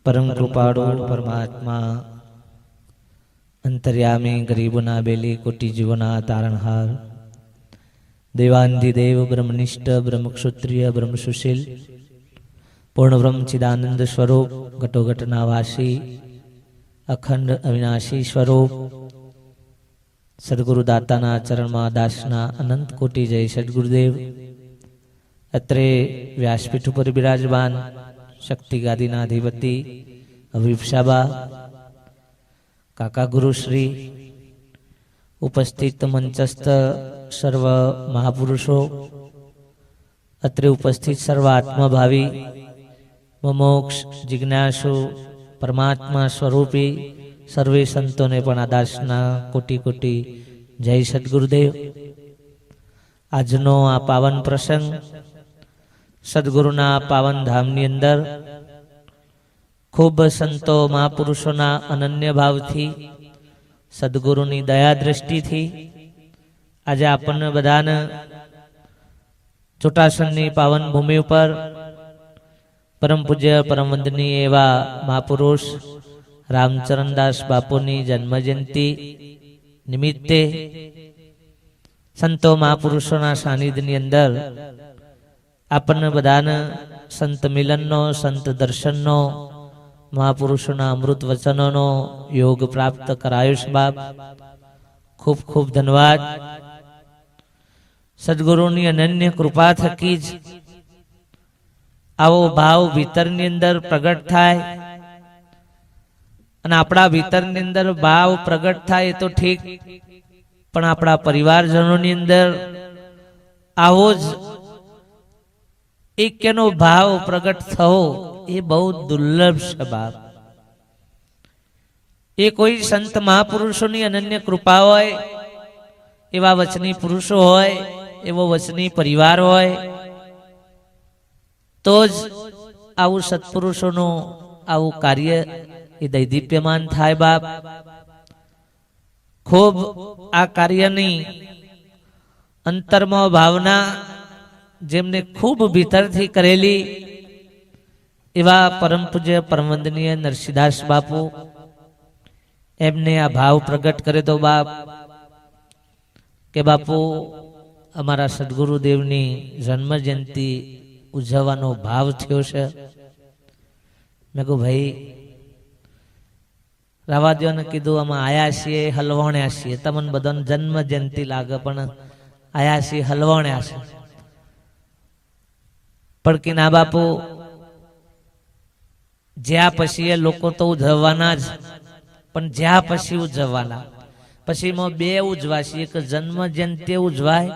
परम कृपाळु परमात्मा अंतर्यामी गरीबोना बेली कोटि जीवना तारणहार देवाधिदेव ब्रह्मनिष्ठ ब्रह्मक्षत्रिय ब्रह्मसुशील पूर्ण ब्रह्म चिदानंद स्वरूप घटोघटनावासी अखंड अविनाशी स्वरूप सद्गुरु दाताना चरणमा दासना अनंत कोटि जय सद्गुरुदेव। अत्रे व्यासपीठ पर विराजमान शक्ति गादीना अधिपति अभिप्साबा काका गुरुश्री उपस्थित मंचस्थ सर्व महापुरुषों अत्रे उपस्थित सर्व आत्मभावी मोक्ष जिज्ञासु परमात्मा स्वरूपी सर्वे संतों ने पण आदासना कोटि कोटि जय सद्गुरुदेव। આજનો આ પાવન પ્રસંગ સદગુરુના પાવન ધામની અંદર ખૂબ સંતો મહાપુરુષોના અનન્ય ભાવથી સદગુરુની દયા દ્રષ્ટિથી આજે આપણને બધાને ચોટાસણની પાવન ભૂમિ ઉપર પરમ પૂજ્ય પરમ વંદનીય એવા મહાપુરુષ રામચરણદાસ બાપુની જન્મજયંતિ નિમિત્તે संतो महापुरुषों सानिध्य अंदर आपने बधाने संत मिलननो संत दर्शननो महापुरुषों अमृत वचनों योग प्राप्त करायो छे बाप। खूब खूब धन्यवाद। सद्गुरुनी अनन्य कृपा थकी ज आवो भाव भीतरनी अंदर प्रगट थाय अने आपणा भीतरनी अंदर भाव प्रगट थाय तो ठीक, पण आपणा परिवारजनोनी अंदर आवो ज एकेनो भाव प्रगट थवो ए बहुत दुर्लभ छे बाप। ए कोई संत महापुरुषोनी अनन्य कृपा होय, एवा वचनी पुरुषो होय, एवो वचनी परिवार होय तो ज आवुं सत्पुरुषोनुं आवुं कार्य ए दैदीप्यमान थाय बाप। खूब आ कार्यनी अंतरमा भावना जेमने खूब भीतरथी करेली एवा परम पूज्य परम वंदनीय नरसिंहदास बापू एमने आ भाव प्रगट करे तो बाप के बापू अमारा सद्गुरुदेवनी जन्म जयंती उजवવાનો भाव थयो छे। मैं कहूं भाई रवा दो ने कीधु अमे आया छीए हलवाण्या छीए, तमने बधाने जन्म जयंती लागे पण आया छीए हलवाण्या छे। पण कि ना बापू ज्या पछी ए लोको तो उजववाना ज, पण ज्या पछी उजववाना पछी में बे उजवाशी, एक जन्म जयंती उजवाय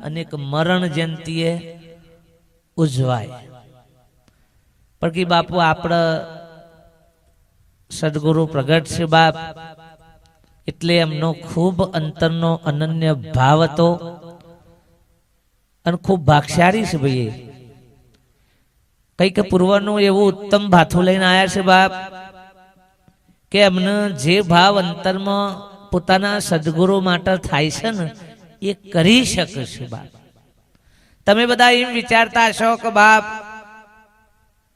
अने एक मरण जयंती उजवाय। पण कि बापू आपणे सद्गुरु प्रगट छे बाप एटले एमनो खूब अंतरनो अनन्य भाव हतो अने खूब भाग्यशाળી छे भाई। कई के पूर्वनु एवुं उत्तम भाथुं लईने आया छे बाप के एमने जे भाव अंतरमां पोताना सद्गुरु माटे थाय छे ने ए करी शके छे बाप। तमे बधा एम विचारता हशो के बाप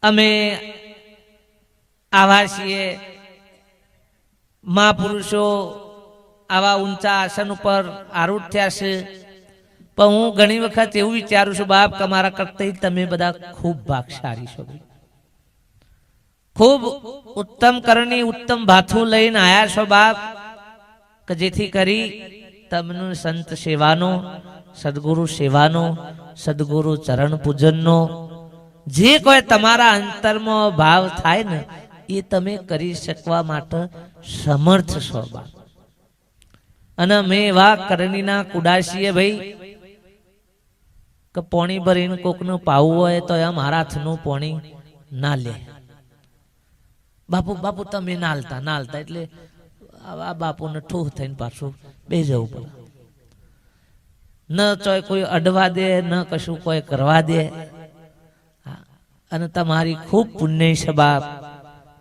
अमे आवा छीए महापुरुषो आवा ऊंचा आसन पर आरूढ़ थया छे, पण हूँ घणी वखत एवुं विचारूं छुं बाप के मारा करता तमे बधा खूब भाग्यशाળી छो। खूब उत्तम करनी उत्तम भाथुं लईने आया छो बाप के जेथी करी तमनु संत सेवानो सद्गुरु सेवानो सद्गुरु चरण पूजननो जे कोई तमारा अंतरमां भाव थाय ने ये तमे करी शकवा माटे समर्थ छो बाप। अने मैं एवा करणीना कुडाशीए भाई के पोणी भरीने कोकने पावुं होय तो एम हाथनुं पोणी ना ले बापू बापू तमे नालता नालता एटले आ बापूने ठूह थईने पाछुं बेही जवुं पड़े। न चोय कोई अडवा दे न कशुं कोई करवा दे अने तमारी खूब पुण्य छे बाप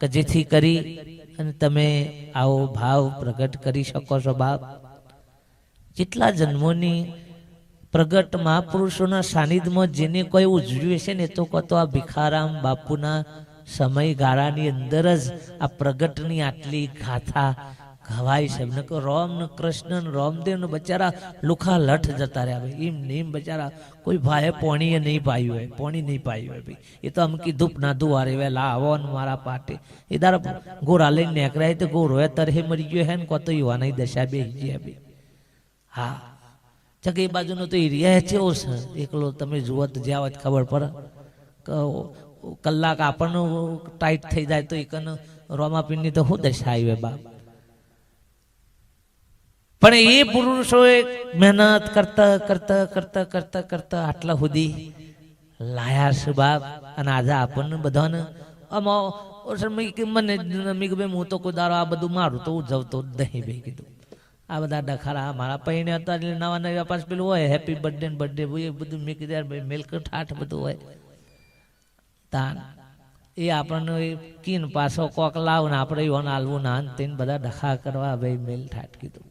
के जेथी करी अने तमे आवो भाव प्रगट करी शको छो बाप। जेटला जन्मोनी प्रगट महापुरुषोना सानिध्यमां जेने कोई उजव्युं छे ने तो आ भिखाराम बापूना સમયગાળાની અંદર જ આ પ્રગટની આટલી ગાથા ગવાય છે. ન કે રામ ને કૃષ્ણ ને રામદેવ ને બચારા લુખા લઠ જતા રહ્યા ભાઈ. એમ ને એમ બચારા કોઈ ભાઈ પોણીએ નહીં પાયું હોય, પોણી નહીં પાયું હોય ભાઈ. એ તો આમ કીધું ના દુવારે વેલા આવો ને મારા પાટે એ દાર ગોરા લઈને નીકળ્યા તો ગોરો તરહે મરી ગયો હે ને કો તો યુવાની દશા બે ભાઈ. હા ચક એ બાજુનો તો એરિયા છે એકલો તમે જુઓ તો જ્યાં હોય ખબર પડે. કલાક આપણને ટાઈટ થઈ જાય તો એકન રોમાપીનની તો શું દશા આવી બાપ. પણ એ પુરુષોએ મહેનત કરતા કરતા કરતા કરતા કરતા આટલા સુધી લાયા છે બાપ. અને આજે આપણને બધાને મને હું તો કોઈ દારો આ બધું મારું તો ઉજવતો જ નહીં ભાઈ કીધું. આ બધા ડખારા મારા પૈને હતા એટલે નવા નવા પાસ પેલું હોય હેપી બર્થડે ને બર્થડે એ બધું મેં કીધું ભાઈ મિલ્ક ઠાઠ બધું હોય તાન એ આપણને કીન પાછો કોક લાવ ને આપણે યોન હાલવું ના તેને બધા ડખા કરવા ભાઈ મેલ ઠાઠ કીધું.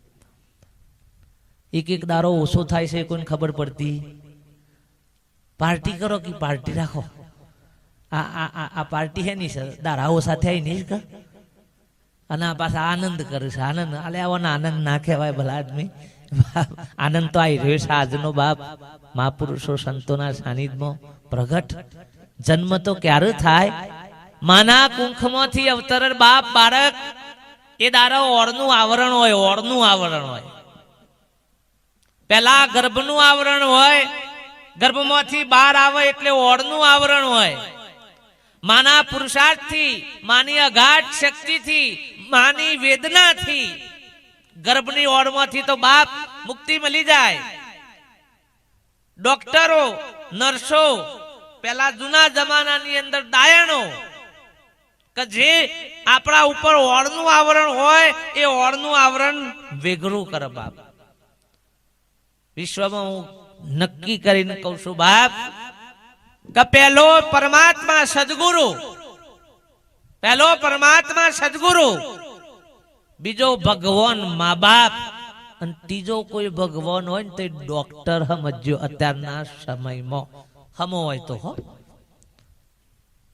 એક એક દારો ઓછો થાય છે કોઈને ખબર પડતી. પાર્ટી કરો કે પાર્ટી રાખો. આ પાર્ટી હે નહીં સર દારા ઓછા થાય નહીં કા. અને આ પાછા આનંદ કરે છે આનંદ. અલે આવાનો આનંદ ના કહેવાય ભલા આદમી. આનંદ તો આવી રહ્યો છે આજનો બાપ મહાપુરુષો સંતોના સાનિધ્યમાં પ્રગટ. જન્મ તો ક્યારે થાય? માના કુંખમાંથી અવતર બાપ બાળક એ દારો ઓળનું આવરણ હોય, ઓળનું આવરણ હોય. પેલા ગર્ભનું આવરણ હોય, ગર્ભમાંથી બહાર આવે એટલે ઓળનું આવરણ હોય. માના પુરુષાર્થથી, માની અગાઢ શક્તિથી, માની વેદનાથી ગર્ભની ઓળમાંથી તો બાપ મુક્તિ મળી જાય. ડોક્ટરો, નર્સો, પેલા જૂના જમાનાની અંદર દાયણો કે જે આપણા ઉપર ઓળનું આવરણ હોય એ ઓળનું આવરણ વેગળું કરે બાપ. વિશ્વમાં હું નક્કી કરીને કહું છું બાપ કે પહેલો પરમાત્મા સદગુરુ, પહેલો પરમાત્મા સદગુરુ, બીજો ભગવાન મા બાપ અને ત્રીજો કોઈ ભગવાન હોય ને તો ડોક્ટર સમજો અત્યારના સમયમાં હમો હોય તો હો.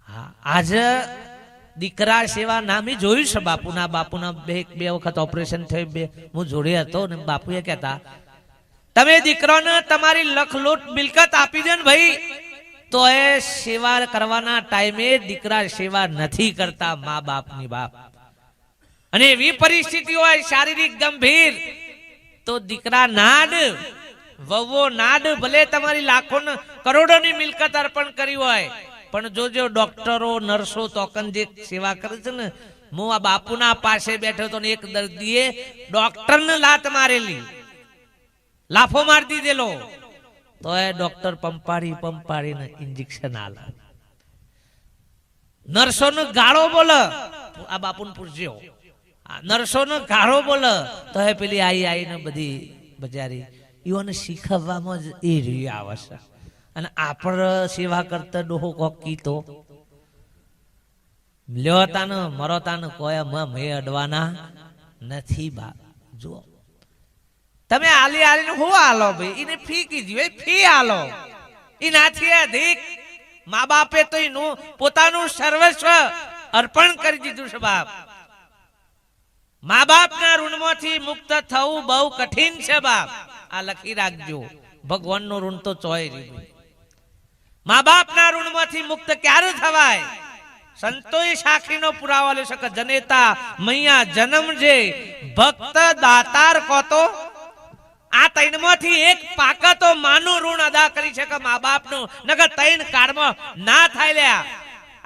હા આજે દીકરા સેવા નામે જોયું છે બાપુના. બાપુના બે વખત ઓપરેશન થયું, બે હું જોડે હતો ને બાપુએ કહેતા તમે દીકરાને તમારી લખલૂટ મિલકત આપી દે ને ભાઈ તો એ સેવા કરવાના ટાઈમે દીકરા સેવા નથી કરતા મા બાપની બાપ. અને એવી પરિસ્થિતિ હોય શારીરિક ગંભીર તો દીકરા નાડ વહુઓ નાડ ભલે તમારી લાખો કરોડોની મિલકત અર્પણ કરી હોય પણ જોજો ડોક્ટરો નર્સો તોકન જે સેવા કરે છે ને. હું આ બાપુના પાસે બેઠો તો એક દર્દીએ ડોક્ટરને લાત મારેલી, લાફો મારી દીધેલો તો એ ડોક્ટર પંપાડીને ઇન્જેક્શન આલે. નર્સોને ગાળો બોલે, આ બાપુને પૂછજો, નર્સોને ગાળો બોલે તો એ પેલી આઈને બધી બજારી ઈઓને શીખવવામાં જ એ રહી આવે છે. અને આપણે સેવા કરતા ડોહો કોકી તો લ્યોતાને મરોતાને કોઈ મે અડવાના નથી બાપ. જુઓ તમે આલી આલીને હું આલો ભાઈ, એને ફી કીધી ફી આલો. એનાથી અધિક મા બાપે તો એનું પોતાનું સર્વસ્વ અર્પણ કરી દીધું છે બાપ. મા બાપના ઋણમાંથી મુક્ત થવું બહુ કઠિન છે બાપ. આ લખી રાખજો, ભગવાનનું ઋણ તો ચોય રહ્યું. મા બાપના ઋણમાંથી મુક્ત ક્યારે થવાય? સંતોએ સાખીનો પુરાવો લે શકે. જનેતા મૈયા જન્મ જે ભક્ત દાતાર કોતો. આ ત્રણમાંથી એક પાકા તો માનું ઋણ અદા કરી શકે મા બાપનું. નગર ત્રણ કાળમાં ના થાય લ્યા.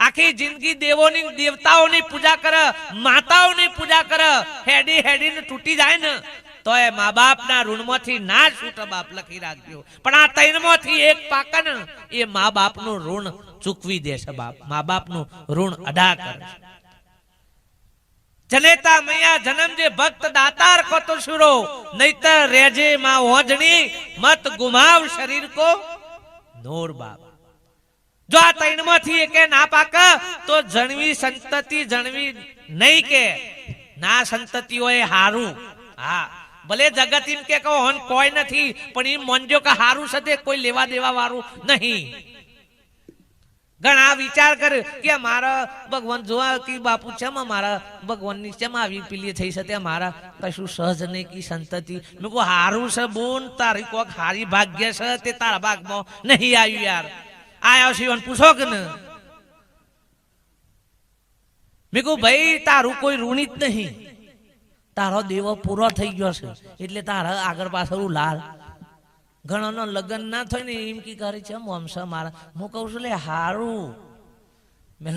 આખી જિંદગી દેવોની દેવતાઓની પૂજા કરે, માતાઓની પૂજા કરે, હેડીને તૂટી જાય ને તો એ મા બાપના ઋણમાંથી ના છૂટે બાપ. લખી રાખજો. પણ આ ત્રણમાંથી એક પાકા ને એ મા બાપનું ઋણ ચૂકવી દેશે બાપ. મા બાપનું ઋણ અદા કરે. જનેતા મૈયા જન્મ જે ભક્ત દાતાર કો તો શુરો નહીતર રેજે માં ઓજણી મત ગુમાવ શરીર કો નોર બાપ. જો આ ત્રણમાંથી એકે ના પાકે તો જણવી સંતતિ જણવી નહીં કે ના સંતતિઓ એ હારું. હા ભલે જગત એમ કે હોન કોઈ નથી પણ એમ મોનજો કે હારું સાથે કોઈ લેવા દેવા વાળું નહીં. ઘણા વિચાર કરે કે મારા ભગવાન જોવા કે બાપુ છે મારા ભગવાનની છે આવી પીલી થઈ શકે મારા કશું સહજ નહીં કી સંતતિ મેં કહું હારું છે બોન તારી કોક હારી ભાગ્ય છે તે તારા ભાગમાં નહીં આવ્યું યાર આયો છે પૂછો કે ને મેં કહું ભાઈ તારું કોઈ ઋણી જ નહીં તારો દેવો પૂરો થઈ ગયો છે એટલે તારા આગળ પાછળ લાલ ઘણાનો લગ્ન ના થાય ને એમ કી કરે છે મોમસા મારા હું કહું છું લે હારું મેં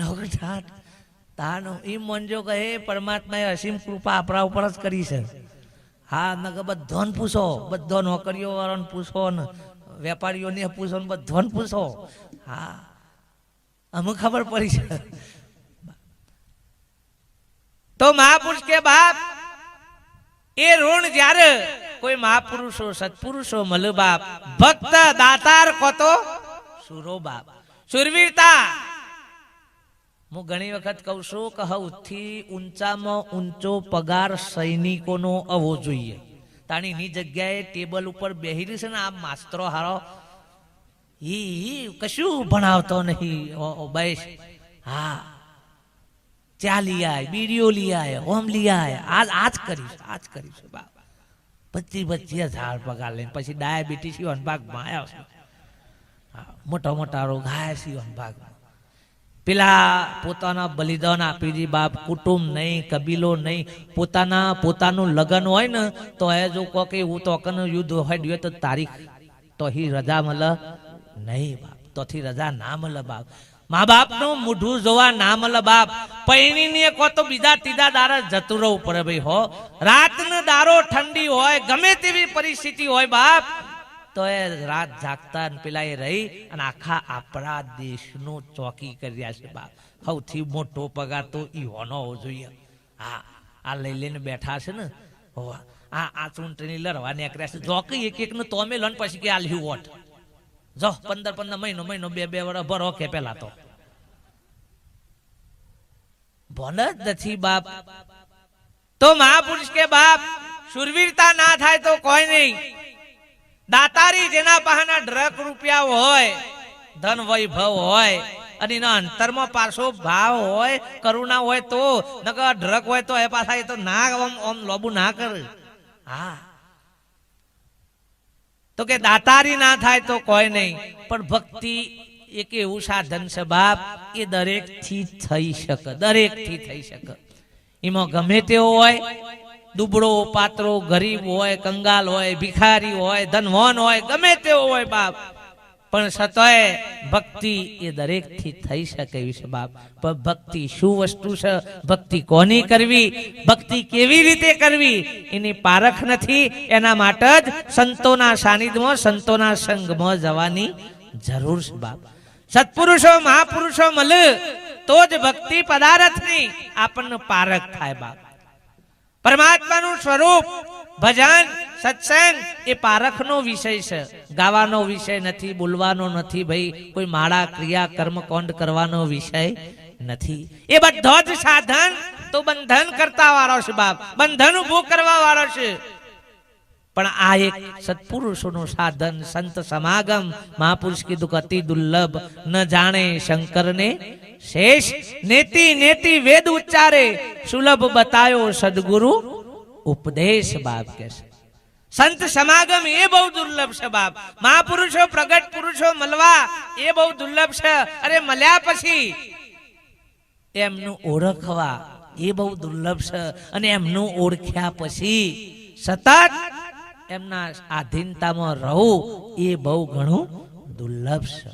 તાનો એમ મનજો કહે પરમાત્માએ અસીમ કૃપા આપણા ઉપર જ કરી છે હા ન કે બધોને પૂછો બધો નોકરીઓ વાળાને પૂછો ને વેપારીઓને પૂછો ને બધોને પૂછો હા અમુક ખબર પડી છે તો મહાપુરુષ કે બાપ એ ઋણ જ્યારે કોઈ મહાપુરુષો સત્પુરુષો મળે બાપ ભક્ત દાતાર કોતો સુરો બાપ સુરવીરતા હું ઘણી વખત કહું છું કે સૌથી ઊંચામાં ઊંચો પગાર સૈનિકોનો આવવો જોઈએ તાણીની જગ્યાએ ટેબલ ઉપર બેહી છે ને આ માસ્તરો હારો કશું ભણાવતો નહીં બેસ હા ચા લઈ આય બીડીઓ લઈ આય ઓમ લઈ આય આજ કરીશ બાપ 25,000 પગાર લઈને પછી ડાયાબિટીસ ભાગમાં આવ્યો છે મોટા મોટા રોગ હાય ભાગમાં પેલા પોતાના બલિદાન આપી દી બાપ કુટુંબ નહીં કબીલો નહીં પોતાનું લગ્ન હોય ને તો એ જો કોકે હું તો યુદ્ધ હોય તો તારીખ તો રજા મળે નહીં બાપ તોથી રજા ના મળે બાપ મા બાપ નું મોઢું જોવા ના મળે બાપ પૈણી કો તો બીજા ત્રીજા દારા જતું રહેવું પડે ભાઈ હો રાત નો દારો ઠંડી હોય ગમે તેવી પરિસ્થિતિ હોય બાપ તો એ રાત જાગતા પેલા એ રહી અને આખા આપણા દેશનું ચોકી કર્યા છે બાપ સૌથી મોટો પગાર તો ઈહોનો હોવો જોઈએ હા આ લઈ લઈને બેઠા છે ને આ ચૂંટણી લડવા નીકળ્યા છે જોકી એક નું તો અમે લણ પછી કે આ લ્યુ વોટ જો 15 મહિનો 2 વર્ષ ભરો કે પેલા તો ભણ જ નથી બાપ તો મહાપુરુષ કે બાપ શુરવીરતા ના થાય તો કોઈ નહીં દાતારી જેના પાસેના ડ્રગ રૂપિયા હોય ધન વૈભવ હોય અને એના અંતરમાં પાછો ભાવ હોય કરુણા હોય તો નકર ડ્રગ હોય તો એ પાછા એ તો ના ઓમ લોબુ ના કરે હા તો કે દાતારી ના થાય તો કોઈ નહીં પણ ભક્તિ એક એવું સાધન છે બાપ એ દરેક થી થઈ શકે એમાં ગમે તેવો હોય દુબળો પાત્રો ગરીબ હોય કંગાલ હોય ભિખારી હોય ધનવાન હોય ગમે તેવો હોય બાપ પણ સતોય ભક્તિ એ દરેક થી થઈ શકે એવી છે બાપ પણ ભક્તિ શું વસ્તુ છે ભક્તિ કોની કરવી ભક્તિ કેવી રીતે કરવી એની પારખ નથી એના માટે જ સંતોના સાનિધ્યમાં સંતોના સંગમાં જવાની જરૂર છે બાપ સત્પુરુષો મહાપુરુષો મળે તો જ ભક્તિ પદાર્થની આપણને પારખ થાય બાપ પરમાત્માનું સ્વરૂપ ભજન સત્સંગ એ પારખનો વિષય છે ગાવાનો વિષય નથી બોલવાનો નથી ભાઈ કોઈ માળા ક્રિયા કર્મકાંડ કરવાનો વિષય નથી એ બધો જ સાધન તો બંધન કરતા વાળો છે બાપ બંધન ઉભું કરવા વાળો છે પણ આ એક સત્પુરુષોનું સાધન સંત સમાગમ મહાપુરુષ કીધું કે અતિ દુર્લભ ન જાણે શંકરને શેષ નેતિ નેતિ વેદ ઉચ્ચારે સુલભ બતાયો સદગુરુ ઉપદેશ બાપ કે સંત સમાગમ એ બહુ દુર્લભ છે બાપ મહાપુરુષો પ્રગટ પુરુષો મળવા એ બહુ દુર્લભ છે અરે મળ્યા પછી એમનું ઓળખવા એ બહુ દુર્લભ છે અને એમનું ઓળખ્યા પછી સતત એમના આધીનતામાં રહું એ બહુ ઘણું દુર્લભ છે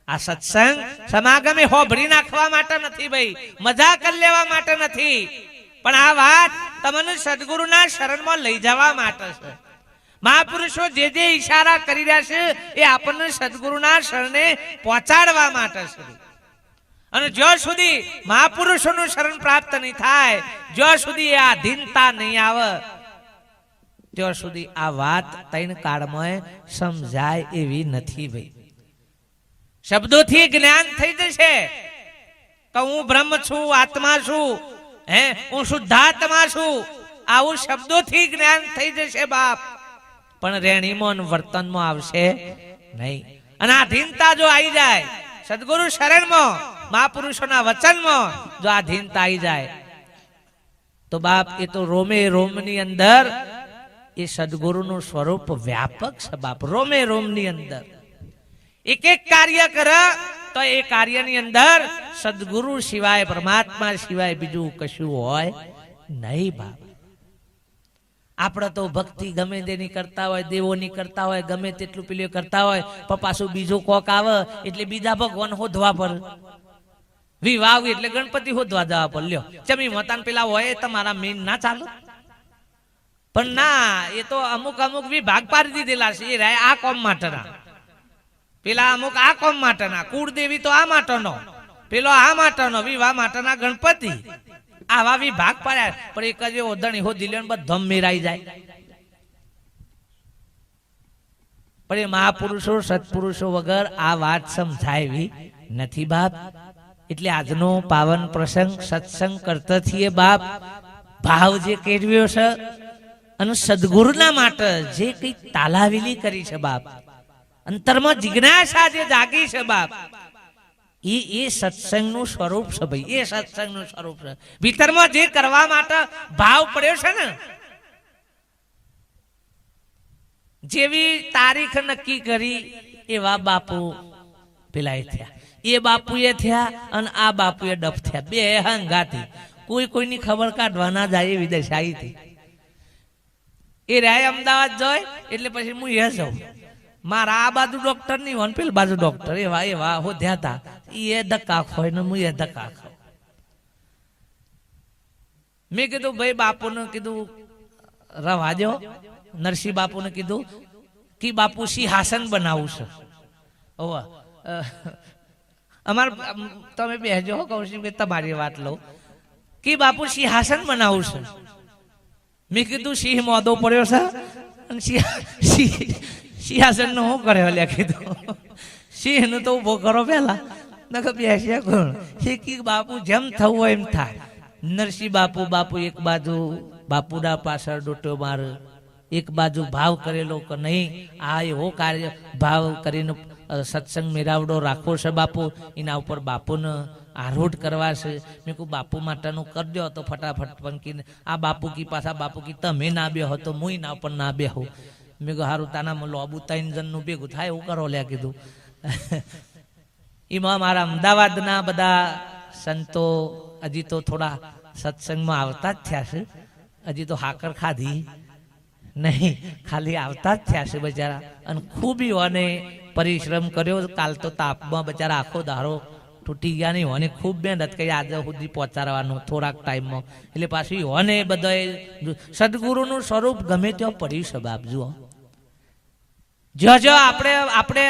આ સત્સંગ સમાગમે હોભળી નાખવા માટે નથી ભાઈ મજા કરી લેવા માટે નથી પણ આ વાત તમને સદગુરુના શરણમાં લઈ જવા માટે છે મહાપુરુષો જે ઈશારા કરી રહ્યા છે એ આપણને સદગુરુના શરણે પહોંચાડવા માટે છે અને જ્યાં સુધી મહાપુરુષોનું શરણ પ્રાપ્ત નહીં થાય જ્યાં સુધી એ આધીનતા નહીં આવે ત્યાં સુધી આ વાત ત્રણ કાળમાં સમજાય એવી નથી ભાઈ શબ્દોથી જ્ઞાન થઈ જશે કે હું બ્રહ્મ છું આત્મા છું હું શુદ્ધાત્મા છું આવું શબ્દોથી જ્ઞાન થઈ જશે બાપ પણ રેણીમાં વર્તનમાં આવશે નહીં અને આધીનતા જો આવી જાય સદગુરુ શરણમાં મહાપુરુષોના વચનમાં જો આધીનતા આવી જાય તો બાપ એ તો રોમે રોમની અંદર એ સદગુરુનું સ્વરૂપ વ્યાપક છે બાપ. રોમે રોમની અંદર એક એક કાર્ય કરે તો એ કાર્યની અંદર સદગુરુ સિવાય પરમાત્મા સિવાય બીજું કશું હોય નહીં બાપ. આપણે તો ભક્તિ ગમે તેની કરતા હોય, દેવોની કરતા હોય, ગમે તેટલું પેલું કરતા હોય, પણ પાછું બીજું કોક આવે એટલે બીજા ભગવાન હોધવા પર વિવાહ એટલે ગણપતિ હોધવા જવા પર લ્યો. ચમી મતાન પેલા હોય તમારા મેન ના ચાલો, પણ ના એ તો અમુક અમુક વિભાગ પાડી દીધેલા છે. એ રાય આ કોમ માટેના, પેલા અમુક આ કોમ માટેના, કુળદેવી તો આ માટેનો, પેલો આ માટેનો, વિવાહ માટેના ગણપતિ, આવા વિભાગ પાડ્યા. પણ એક જ ઓધણી હોધી લે બધો મેરાઈ જાય. પણ એ મહાપુરુષો સત્પુરુષો વગર આ વાત સમજાવી નથી બાપ. એટલે આજનો પાવન પ્રસંગ સત્સંગ કરતા છીએ બાપ. ભાવ જે કેળવ્યો છે અને સદગુરુના માટે જે કઈ તાલાવેલી કરી છે બાપ, અંતરમાં જિજ્ઞાસા જે જાગી છે બાપ, એ સત્સંગનું સ્વરૂપ છે ભાઈ. એ સત્સંગનું સ્વરૂપ છે. ભીતરમાં જે કરવા માટે ભાવ પડ્યો છે ને, જેવી તારીખ નક્કી કરી એવા બાપુ પેલા થયા, એ બાપુએ થયા અને આ બાપુએ ડફ થયા. બે હંગાથી કોઈ કોઈની ખબર કાઢવા ના જાય એવી દશા હતી. એ રાય અમદાવાદ જાય એટલે પછી હું એ જાઉં, મારા આ બાજુ ડોક્ટર નહીં હોય, પેલી બાજુ ડોક્ટર, એવા એવા હોધ્યા હતા. એ ધક્કા ખોય ને હું એ ધક્કા ખાઉં. મેં કીધું ભાઈ બાપુને કીધું રવા દો. નરસિંહ બાપુને કીધું કે બાપુ સિંહાસન બનાવું છે. અમાર તમે બેસજો, કહું છું કે તમારી વાત લઉં કે બાપુ સિંહાસન બનાવું છે. મેં કીધું સિંહ મોદો પડ્યો છે અને સિંહાસન નો શું કરે? કીધું સિંહ નું તો ઉભો કરો પેલા, બેસ્યા કોણ? બાપુ જેમ થવું હોય એમ થાય. નરસિંહ બાપુ એક બાજુ બાપુના પાછળ ડોટો માર, એક બાજુ ભાવ કરેલો કે નહીં આ એવો કાર્ય ભાવ કરીને સત્સંગ મેરાવડો રાખવો છે બાપુ, એના ઉપર બાપુને આરૂઢ કરવા છે. મેં કહું બાપુ માટેનું કરજો તો ફટાફટ પંકીને આ બાપુ કી પાછા બાપુ કી તમે ના બેહો તો હું ના પણ ના બેહું. મેં કહું હારું તાનામાં લોબુ 3 જણનું ભેગું થાય એવું કરો લે કીધું. એમાં મારા અમદાવાદના બધા સંતો હજી તો થોડા સત્સંગમાં આવતા જ થયા છે. હજી તો હાકર ખાધી નહીં, ખાલી આવતા જ થયા છે બચારા. અને ખૂબ અને પરિશ્રમ કર્યો. કાલ તો તાપમાં બચારા આખો દારો તૂટી ગયા નહીં હોને ખૂબ મહેનત કરી આજે સુધી પહોંચાડવાનું થોડાક ટાઈમમાં. એટલે પાછું હોને બધાએ સદગુરુનું સ્વરૂપ ગમે ત્યાં પડ્યું છે બાપ. જુઓ જો આપણે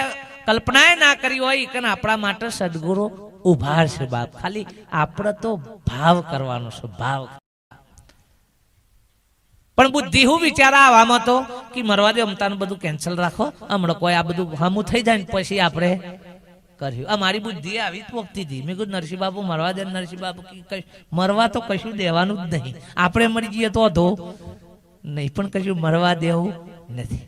કલ્પના ના કરી હોય કે આપણા માટે સદગુરુ ઉભા છે બાપ. ખાલી આપણે તો ભાવ કરવાનો છે, ભાવ. પણ બુદ્ધિ હું વિચારા આવામાં તો કે મરવા દે, અમતાનું બધું કેન્સલ રાખો, હમણાં કોઈ આ બધું હમું થઈ જાય ને પછી આપણે કર્યું. આ મારી બુદ્ધિ આવી જ પોકતી હતી. મેં કીધું નરસિંહ બાપુ મરવા દે. નરસિંહ બાપુ મરવા તો કશું દેવાનું જ નહીં, આપણે મરી જઈએ તો નહીં, પણ કશું મરવા દેવું નથી.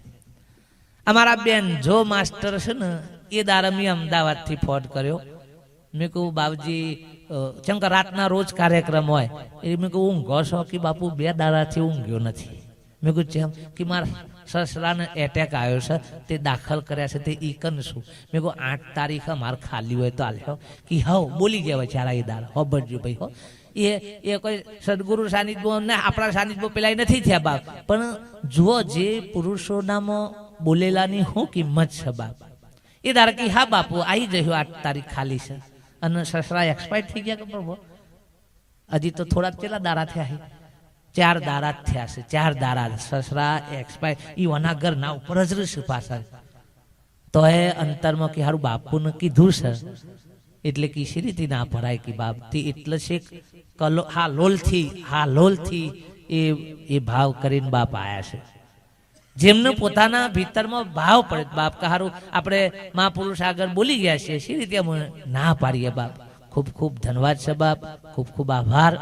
અમારા બેન જો માસ્ટર છે ને એ દારમી અમદાવાદથી ફોન કર્યો. મેં કહું બાપજી કેમ કે રાતના રોજ કાર્યક્રમ હોય એ મેં કહું ઊંઘો છો? કે બાપુ 2 દાડાથી ઊંઘ્યો નથી. મેં કહું જેમ કે મારા સસરાને એટેક આવ્યો છે, તે દાખલ કર્યા છે, તે ઈકન શું? મેં કહું 8 તારીખે મારે ખાલી હોય તો આલ્યો કે હવ બોલી ગયા ચારા એ દાડા હો બરજો ભાઈ હો. એ કોઈ સદગુરુ સાનિધ્ય ને આપણા સાનિધ્ય પેલા નથી થયા બાપ. પણ જુઓ જે પુરુષોનામાં બોલેલાની શું કિંમત છે બાપ. એ દાડા કે હા બાપુ આવી જયો 8 તારીખ ખાલી છે. અને સસરા એક્સપાયર થઈ ગયા કે પ્રભુ હજી તો થોડાક કેટલા દાડા થયા? 4 દાડા જ થયા છે. 4 દાડા સસરા એક્સપાયર. એ ઓના ઘરના ઉપર જ રહેશે પાછળ. તો એ અંતરમાં કે હારું બાપુને કીધું છે એટલે કીસી રીતે ના ભરાય કે બાપ તે એટલે છે હાલોલથી એ ભાવ કરીને બાપ આયા છે. જેમને પોતાના ભીતરમાં ભાવ પડે બાપ કહારું આપણે મહાપુરુષ આગળ બોલી ગયા છે સી રીતે ના પાડીએ બાપ. ખૂબ ખૂબ ધન્યવાદ છે બાપ, ખૂબ ખૂબ આભાર.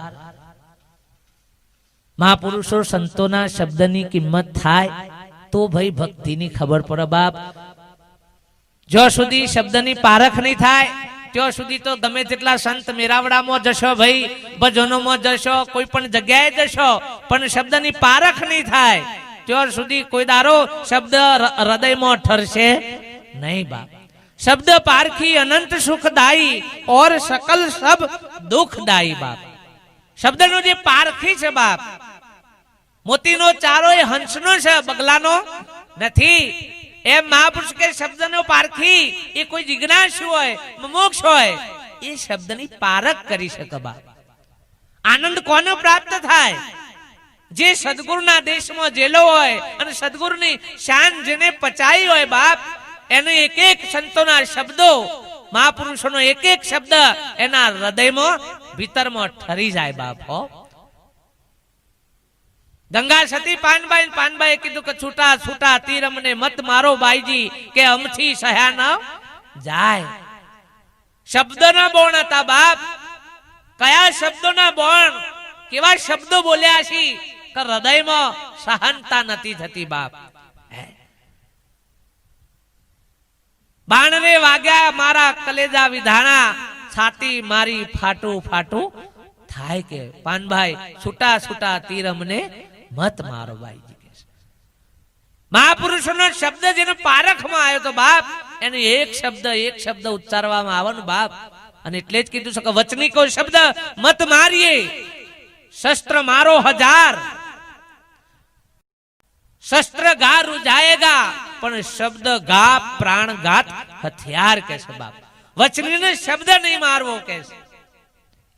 મહાપુરુષો સંતોના શબ્દની કિંમત થાય તો ભાઈ ભક્તિની ખબર પડે બાપ. જો સુધી શબ્દની પારખ નહીં થાય ત્યાં સુધી તો ગમે તેટલા સંત મેરાવડામાં જશો ભાઈ, ભજનોમાં જશો, કોઈ પણ જગ્યાએ જશો, પણ શબ્દની પારખ નહીં થાય ત્યાં સુધી કોઈ દારો શબ્દ હૃદયમાં ઠરશે નહીં બાપ। शब्द पारखी अनंत सुखदायी और सकल सब दुखदायी बाप। शब्द नो जे पारखी छे बाप, मोती नो चारो ए हंस नो छे, बगला नो नथी। ए महापुरुष के शब्द नो पारखी ए कोई जिज्ञासु होय, मोक्ष होय, ए शब्द नी पारख करी शके बाप। आनंद कोने प्राप्त थाय? जे सद्गुरु ना देश में जेलो होय अने सद्गुरु नी शान जेने पचाई होय बाप, एने एक एक संतोना शब्दो, महापुरुषोनो एक एक शब्द एना हृदय में भीतर में ठरी जाए बाप हो। गंगा सती पानबाई कीधु के छूटा छूटा तीर अमने मत मारो बाईजी के अमथी सहया न जाए। शब्द ना बोण हता बाप, कया शब्दों ना बोण, केवा शब्दों बोल्या છી કે हृदय में सहनता नथी थती बाप। बाण रे वाग्या मारा कलेजा विधाना, छाती मारी फाटू फाटू थाय के। पान भाई छूटा छूटा तीर अमने मत मारो भाई जी के। महापुरुषोनो शब्द जेनो पारख में आयो तो बाप, एने एक शब्द उच्चारवामां आवे ने बाप। अने एटले ज कीधुं छे के वचनी को शब्द मत मारिए, शस्त्र मारो 1000, शस्त्र गा रुजाएगा, पण शब्द गा प्राणघात हथियार कैसे बाप। वचनी ने शब्द नहीं मारवो कैसे,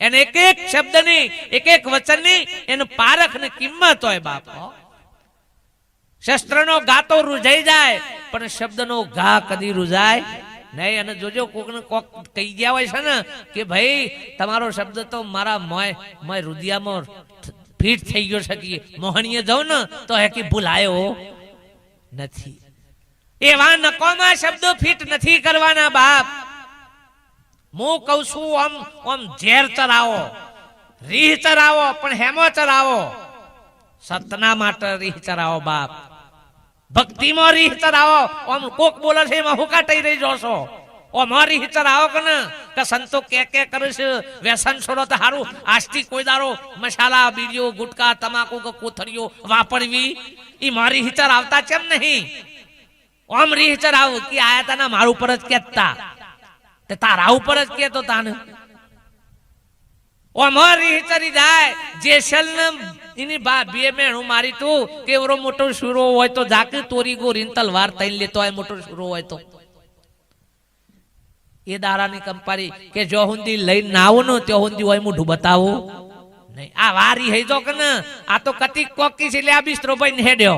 एन एक एक शब्द नी एक एक वचन नी एन पारख ने किंमत होय बाप। शस्त्र नो गा तो रुजाई जाए, पण शब्द नो गा कदी रुजाय नहीं। अने जोजो कोक ने कोक कही गया होय छे ने के भाई तमारो शब्द तो मारा मोय रुदिया में फीट थई गयो छे कि मोहणीए जाओ न तो है कि भूलायो नथी। एवा नकोमा शब्दों फीट नथी करवाना बाप। मु कहूं छुं ओम झेर चरावो, रीह चरावो, पण हेमो चरावो, सतना माटे रीह चरावो बाप। भक्ति में रीह चरावो, ओम कोक बोले छे एमां हुका टई रही जोशो, ओम रीह चरावो के न के संतो के करे छे व्यसन छोड़ो तो हारू। आस्ती कोई दारो मसाला बीड़ियो गुटका तमाकू के कोथरियो वापरवी, ई मारी रीह चरावता केम नहीं? ओम रीह चराव की आया था ना मारू पर ज कहता ते तारा ऊपर ज कहतो ताने। ओम रीह चरी जाए जेसल ने इनी बा बे मेणू मारी तू केवरो मोटो शुरो होय तो जाके तोरी गोरीन तलवार तईन लेतो आय मोटो शुरो होय तो। ए दारानी कंपारी के जो हुंदी लईन ना आवो न त्यो हुंदी होय मुढू बतावो नहीं। आ वारी है जो कने आ तो कती कोकी से ले आ बिस्तरो पईन हेड्यो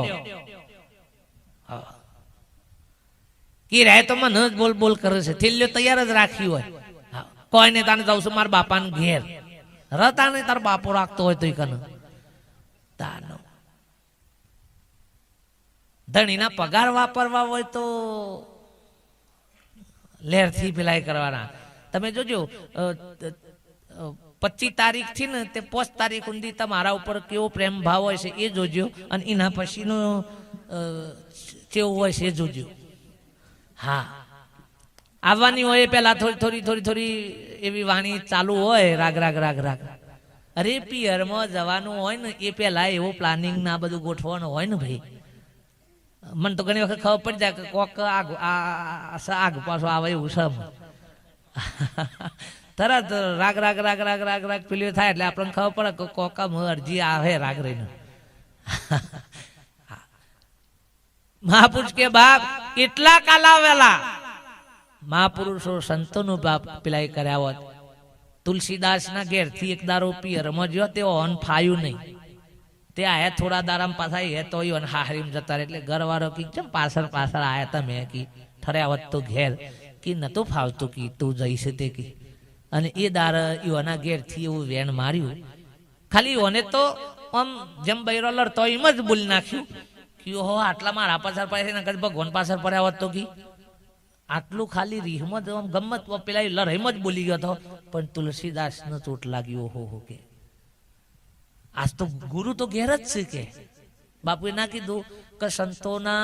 की रहे तो मन बोल बोल करे छे। थेलियो तैयार ज राखी होय, कोई ने ताने जाऊ छे मार बापान घेर, रता ने तार बापो राखतो होय तोय कने तानो। धणीना पगार वापरवा होय तो लहर थी पिलाई करवाना। तमे जोजो 25 तारीख थी ने ते 5 तारीख सुधी तमारा ऊपर केवो प्रेम भाव होय छे ए जोजो, अने एना पछीनो केवो होय छे जोजो। हाँ आववानी होय पहला थोड़ी थोड़ी थोड़ी एवी वाणी चालू होय राग राग राग राग। अरे पियर में जवानुं होय ने ए पहला एवो प्लानिंग ना बधुं गोठवવાનું होय ने भाई। मन तो घणी वखत खबर पड़ी जाए कि कोक आग पाछो आवे एवुं छे। तरत राग राग राग राग राग राग पील्यो थाय એટલે આપણને ખબર પડે કે કોકા અરજી આવે રાગ રહીને। महापुरुष के बाप એટલા કાલાવેલા महापुरुषो संतों बाप पिलाई कर्या होत। तुलसीदास ना घेर थी एक दारो पियर में जो ते ओन फायु नहीं ते आया थोड़ा दाराम पासा है तो ही हाहरीम जता रहे એટલે ઘરવાળો की चम पासर पासर आया था मैं की ठरे आवत तो घेर की न तो फालतू की तू जई से ते की अने ए दार योना घेर थी एवं वेण मार्યું खाली ओने तो आम जम बૈરો લડતો એમ જ બોલી નાખ્યું कि ओहो आटला मारा पासर पासे न कदी भगवान पासर पर आवत तो की आटलू खाली રીહમાં જ આમ ગમત પેલા લડાઈમાં જ બોલી ગયો તો પણ तुलसीदास ने चोट लागी ओहो हो के आज तो गुरु तो घेर ज छे के बापुए ना कीधुं के संतोना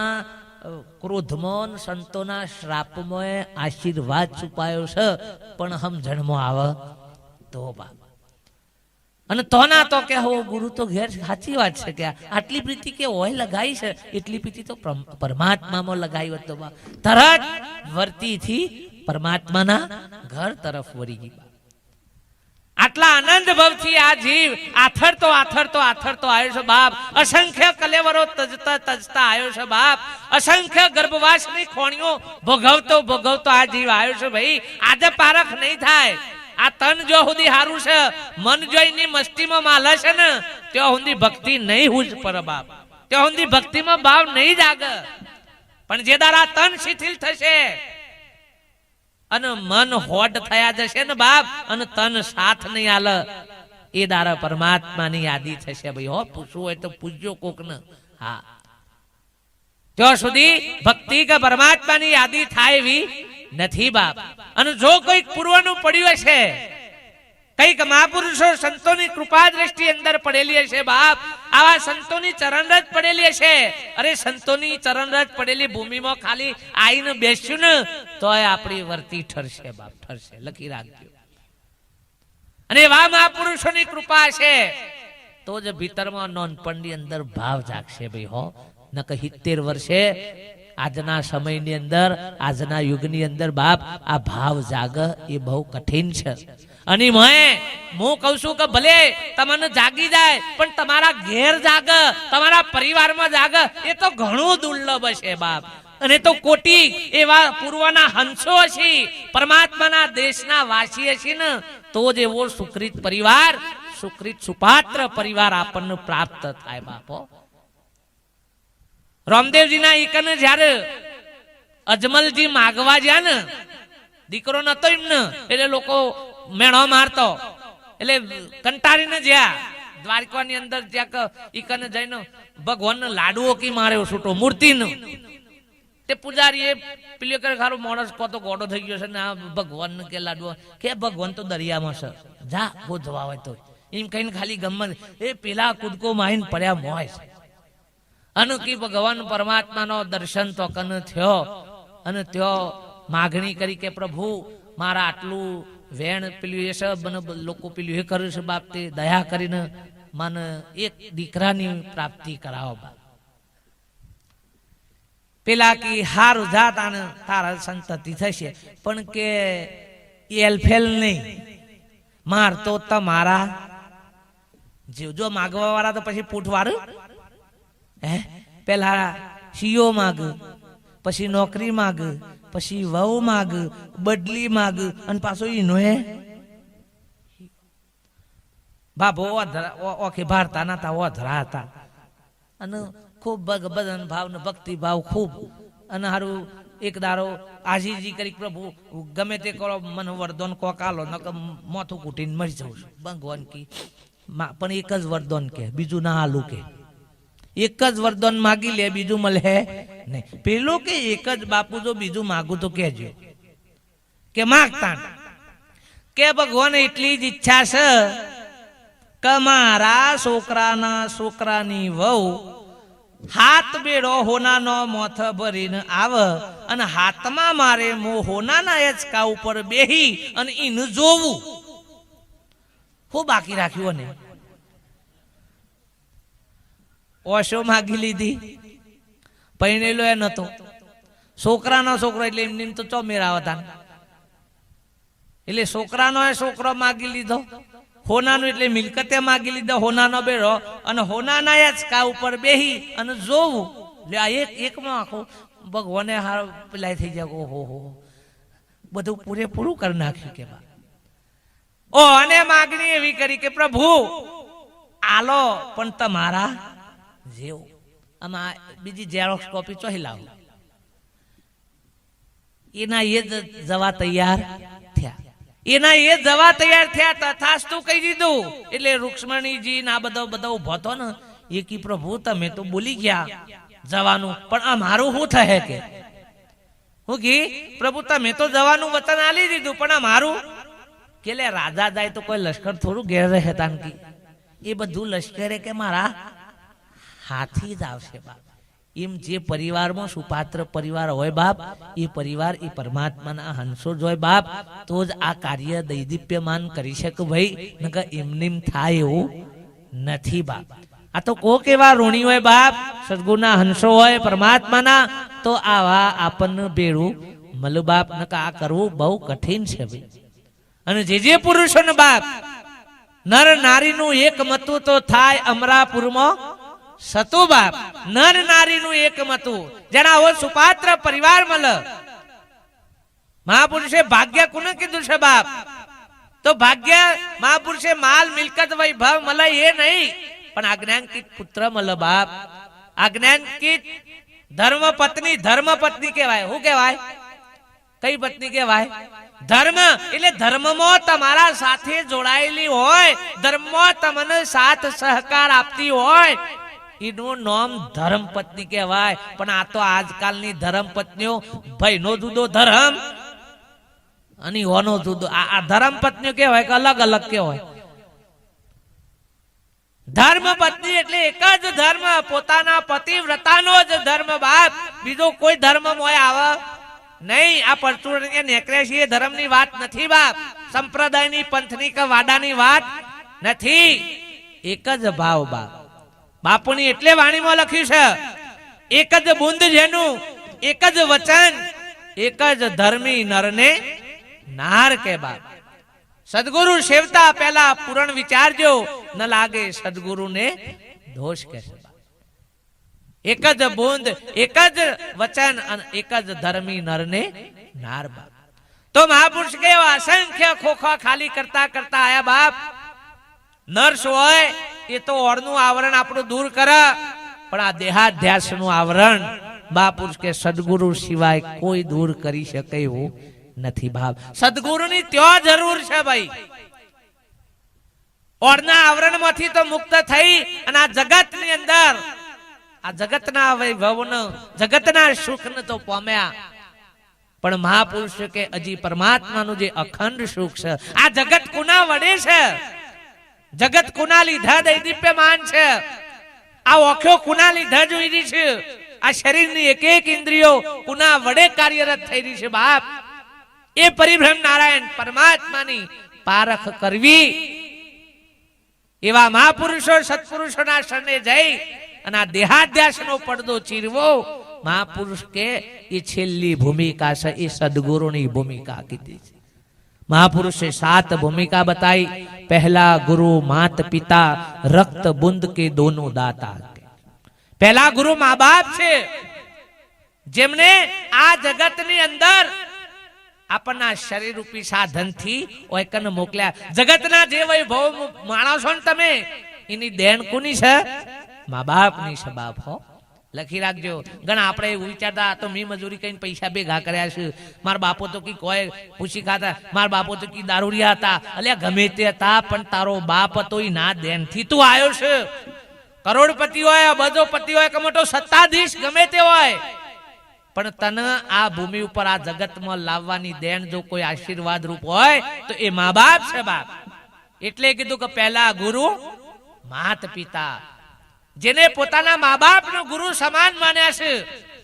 ક્રોધમાં સંતોના શ્રાપમાં આશીર્વાદ છુપાયો છે, પણ સમજણમાં આવે તો બાપ. અને તો ના તો કે હો ગુરુ તો ઘેર સાચી વાત છે કે આટલી પ્રીતિ કે હોય લગાઈ છે, એટલી પ્રીતિ તો પરમાત્મામાં લગાઈ હોત તો બાપ તરત વર્તીથી પરમાત્માના ઘર તરફ વળી ગઈ. આટલા આનંદ ભાવથી આ જીવ આથરતો આવ્યો છે બાપ. અસંખ્ય કલેવરો તજતા આવ્યો છે બાપ. અસંખ્ય ગર્ભવાસની ખોણીઓ ભોગવતો આ જીવ આવ્યો છે ભાઈ. આજે પારખ નહીં થાય. આ તન જો સુધી હારું છે, મન જો એની મસ્તીમાં માલે છે ને, ત્યાં સુધી ભક્તિ નહીં હુજ પર બાપ. ત્યાં સુધી ભક્તિમાં ભાવ નહીં જાગે. પણ જે દારા તન શિથિલ થશે અને મન હોડ થયા જશે ને બાપ, અને તન સાથ નહીં આલે, એ દારા પરમાત્માની યાદી થશે ભાઈ. હો પૂછવું હોય તો પૂછજો કોક ને. હા, ત્યાં સુધી ભક્તિ કે પરમાત્માની યાદી થાય એવી નથી બાપ. અને જો કોઈક પૂર્વનું પડ્યું હશે, કઈક મહાપુરુષો સંતોની કૃપા દ્રષ્ટિ અંદર પડેલી હશે બાપ, આવા સંતોની ચરણરજ પડેલી હશે. અરે સંતોની ચરણરજ પડેલી ભૂમિમાં ખાલી આઈને બેસ્યું ને તોય આપણી વર્તી ઠરશે બાપ, ઠરશે. લખી રાખજો. અને એવા મહાપુરુષોની કૃપા હશે તો જ ભીતરમાં નોનપણની અંદર ભાવ જાગશે ભાઈ. હો નક 70 વર્ષે આજના સમયની અંદર, આજના યુગની અંદર બાપ આ ભાવ જાગ એ બહુ કઠિન છે. અને હું કહું છું કે ભલે તમને જાગી જાય, પણ તમારા ઘેર જાગ, તમારા પરિવારમાં જાગ, એ તો ઘણું દુર્લભ છે બાપ. અને તો કોટી એવા પૂર્વના હંસો છે, પરમાત્માના દેશના વાસી છે ને, તો જ એવો સુકૃત પરિવાર, સુકૃત સુપાત્ર પરિવાર આપણને પ્રાપ્ત થાય બાપો. રામદેવજીના ઈકને જ્યારે અજમલજી માગવા જ્યાં ને, દીકરો નતો એમને, એટલે લોકો મેણો મારતો, એટલે કંટાળીને જ્યાં દ્વારકાની અંદર જ્યાં ઈકને જઈને ભગવાન લાડુઓ કી માર્યો છૂટો મૂર્તિનો. તે પૂજારી એ પેલી કરે ખારો માણસ કોતો ગોડો થઈ ગયો છે ને, આ ભગવાન કે લાડુ કે ભગવાન તો દરિયામાં છે, જા ગોધવા હોય તો એમ કહીને ખાલી ગમત એ પેલા કૂદકો માહીને પડ્યા મોય છે. અનુકી ભગવાન પરમાત્માનો દર્શન તો કન થયો અને ત્યો માગણી કરી કે પ્રભુ મારા આટલું વેણ પેલું એ સબ લોકો પેલું એ કર્યું છે બાપ, તે દયા કરીને મને એક દીકરાની પ્રાપ્તિ કરાવો બાપ. પેલા કી હારું જાત આને તારા સંતતિ થશે, પણ કે એલફેલ નહીં, માર તો તમારા જીવ. જો માગવા વાળા તો પછી પૂઠવાળું હે, પેલા સીઓ માગ, પછી નોકરી માગ, પછી વહુ માગ, બદલી માગ, અને પાછો ઈનો હે બાબો ઓખે ભારતા નતા, ઓધરા હતા. અને ખૂબ ભજન ભાવ ને ભક્તિ ભાવ ખૂબ. અને હારું એક દારો આજીજી કરી પ્રભુ ગમે તે કરો મને વરદાન કોકાલો, નકર મોથું કૂટીને મરી જવું છું ભગવાન કી. પણ એક જ વરદાન કે, બીજું ના હાલું કે. એક જ વરદાન માગી લે, બીજું મળે નહીં. પેલો કે એક જ બાપુ જો બીજું માગું તો કેજો કે માગતા કે ભગવાન એટલી જ ઈચ્છા છે કે મારા છોકરાની વહુ હાથ બેડો હોનાનો મોથ ભરીને આવે, અને હાથમાં મારે મો હોનાના હેચકા ઉપર બેહી અને એને જોવું. હું બાકી રાખ્યું ને ઓશો માગી લીધી, પૈણેલો એ નતો. છોકરાનો છોકરો એટલે એમને તો ચો મેળાવતા, એટલે છોકરાનો એ છોકરો માગી લીધો. હોનાનું એટલે મિલકતે માગી લીધો, હોનાનો બેડો, અને હોનાના હિંચકા ઉપર બેહી અને જોવું. એટલે આ એકમાં આખો ભગવાને હારો પેલા થઈ જાય. ઓહો હો, બધું પૂરેપૂરું કરી નાખ્યું કે ઓ. અને માગણી એવી કરી કે પ્રભુ આલો પણ તમારા જેવું. આમાં બીજી ઝેરોક્સ કોપી ચોહી લાવો. એના એ જ જવા તૈયાર થયા, તથાસ્તુ કહી દીધું. એટલે રૂક્ષ્મણીજી ના બધો ઉભો હતો ને, એ કી પ્રભુ તમે તો બોલી ગયા જવાનું, પણ આ મારું શું થશે કે? હું કી પ્રભુ તમે તો જવાનું વચન આલી દીધું, પણ આ મારું કે લે રાજા જાય તો કોઈ લશ્કર થોડું ઘેર રહે તાન કી. એ બધું લશ્કરે કે મારા હાથી જ આવશે બાપ. એમ જે પરિવારમાં સુપાત્ર પરિવાર હોય બાપ, એ પરિવાર એ પરમાત્માના હંસો જ હોય બાપ, તો જ આ કાર્ય દૈદીપ્યમાન કરી શકે ભાઈ, નકર એમનેમ થાય એવું નથી બાપ. આ તો કોક એવા ઋણી હોય બાપ, સદગુરુના હંસો હોય પરમાત્માના, તો આવા આપણને ભેળું મલ બાપ, નકર આ કરવું બહુ કઠિન છે ભાઈ. અને જે પુરુષોને બાપ નર નારીનું એક મતું તો થાય અમરાપુરમાં સતુ બાપ, નર નારીનું એક મતું, જેના આવો સુપાત્ર પરિવાર મળે. મહાપુરુષે ભાગ્ય કોને કીધું છે બાપ? તો ભાગ્ય મહાપુરુષે માલ મિલકત વૈભવ મળે એ નહીં, પણ આજ્ઞાંકિત પુત્ર મળે બાપ. આજ્ઞાંકિત ધર્મ પત્ની કહેવાય. શું કહેવાય? કઈ પત્ની કહેવાય? ધર્મ. એટલે ધર્મમાં તમારા સાથે જોડાયેલી હોય, ધર્મમાં તમને સાથ સહકાર આપતી હોય, એનું નામ ધર્મ પત્ની કહેવાય. પણ આ તો આજકાલની ધર્મ પત્નીઓ ભાઈનો જુદો ધર્મ અને ઓનો જુદો. આ ધર્મ પત્નીઓ કહેવાય કે અલગ અલગ કહેવાય? ધર્મ પત્ની એટલે એક જ ધર્મ, પોતાના પતિવ્રતાનો જ ધર્મ બાપ, બીજો કોઈ ધર્મ મોય આવે નહીં. આ પરચુરણ નેકળ્યા છીએ ધર્મની વાત નથી બાપ, સંપ્રદાયની પંથની કે વાડાની વાત નથી. એક જ ભાવ બાપ. બાપુની એટલે વાણીમાં લખ્યું છે, એક જ બુંદ જેનું, એક જ વચન, એક જ ધર્મી નરને નાર કે બાપ. સદગુરુ સેવતા પહેલા પૂરણ વિચારજો, ન લાગે સદગુરુને દોષ કહેશે. એક જ બુંદ, એક જ વચન અને એક જ ધર્મી નરને નાર બાપ. તો મહાપુરુષ કેવા અસંખ્ય ખોખા ખાલી કરતા કરતા આયા બાપ. નર્સ હોય એ તો ઓરનું આવરણ આપણું દૂર કરે, પણ આ દેહાધ્યાસનું આવરણ મહાપુરુષ કે સદગુરુ સિવાય કોઈ દૂર કરી શકે એવું નથી બાપ. સદગુરુની ત્યાં જરૂર છે ભાઈ. ઓરના આવરણમાંથી તો મુક્ત થઈ અને આ જગતની અંદર આ જગતના વૈભવનો, જગતના સુખને તો પામ્યા, પણ મહાપુરુષ કે હજી પરમાત્માનું જે અખંડ સુખ છે, આ જગત કોના વડે છે? જગત કોના લીધા દૈદીપ્યમાન છે? આ ઓખો કોના લીધા જોઈ રહી છે? આ શરીરની એક એક ઇન્દ્રિયો કોના વડે કાર્યરત થઈ રહી છે બાપ? એ પરિબ્રહ્મ નારાયણ પરમાત્માની પારખ કરવી. એવા મહાપુરુષો સત્પુરુષોના શરણે જઈ અને આ દેહાધ્યાસનો પડદો ચીરવો, મહાપુરુષ કે એ છેલ્લી ભૂમિકા છે, એ સદગુરુની ભૂમિકા કીધી છે. મહાપુરુષે 7 ભૂમિકા बताई. पहला गुरु मात पिता रक्त बूंद के दोनों दाता. पहला गुरु माँ बाप છે, જેમને આ જગતની અંદર આપણા શરીર રૂપી સાધનથી ઓયકન મોકલ્યા. જગતના જે વૈભવ માણસો ને તમે, એની દેણ કોની છે? મા બાપની છે બાપ. હો, લખી રાખજો. ઘણા આપણે એવું વિચારતા તો મેં મજૂરી કરીને પૈસા ભેગા કર્યા છે, મારા બાપો તો કી કોઈ પૂછી ખાતા, મારા બાપો તો કી દારૂડિયા હતા. અલ્યા ગમે તે હતા, પણ તારો બાપ હતો એ ના દેણથી તું આવ્યો છે. કરોડપતિ હોય, અબજોપતિ હોય, કે મોટો સત્તાધીશ ગમે તે હોય, પણ તને આ ભૂમિ ઉપર આ જગતમાં લાવવાની દેણ જો કોઈ આશીર્વાદ રૂપ હોય તો એ મા બાપ છે બાપ. એટલે કીધું કે પહેલા ગુરુ માત પિતા, જેને પોતાના મા બાપનું ગુરુ સમાન માન્યા છે,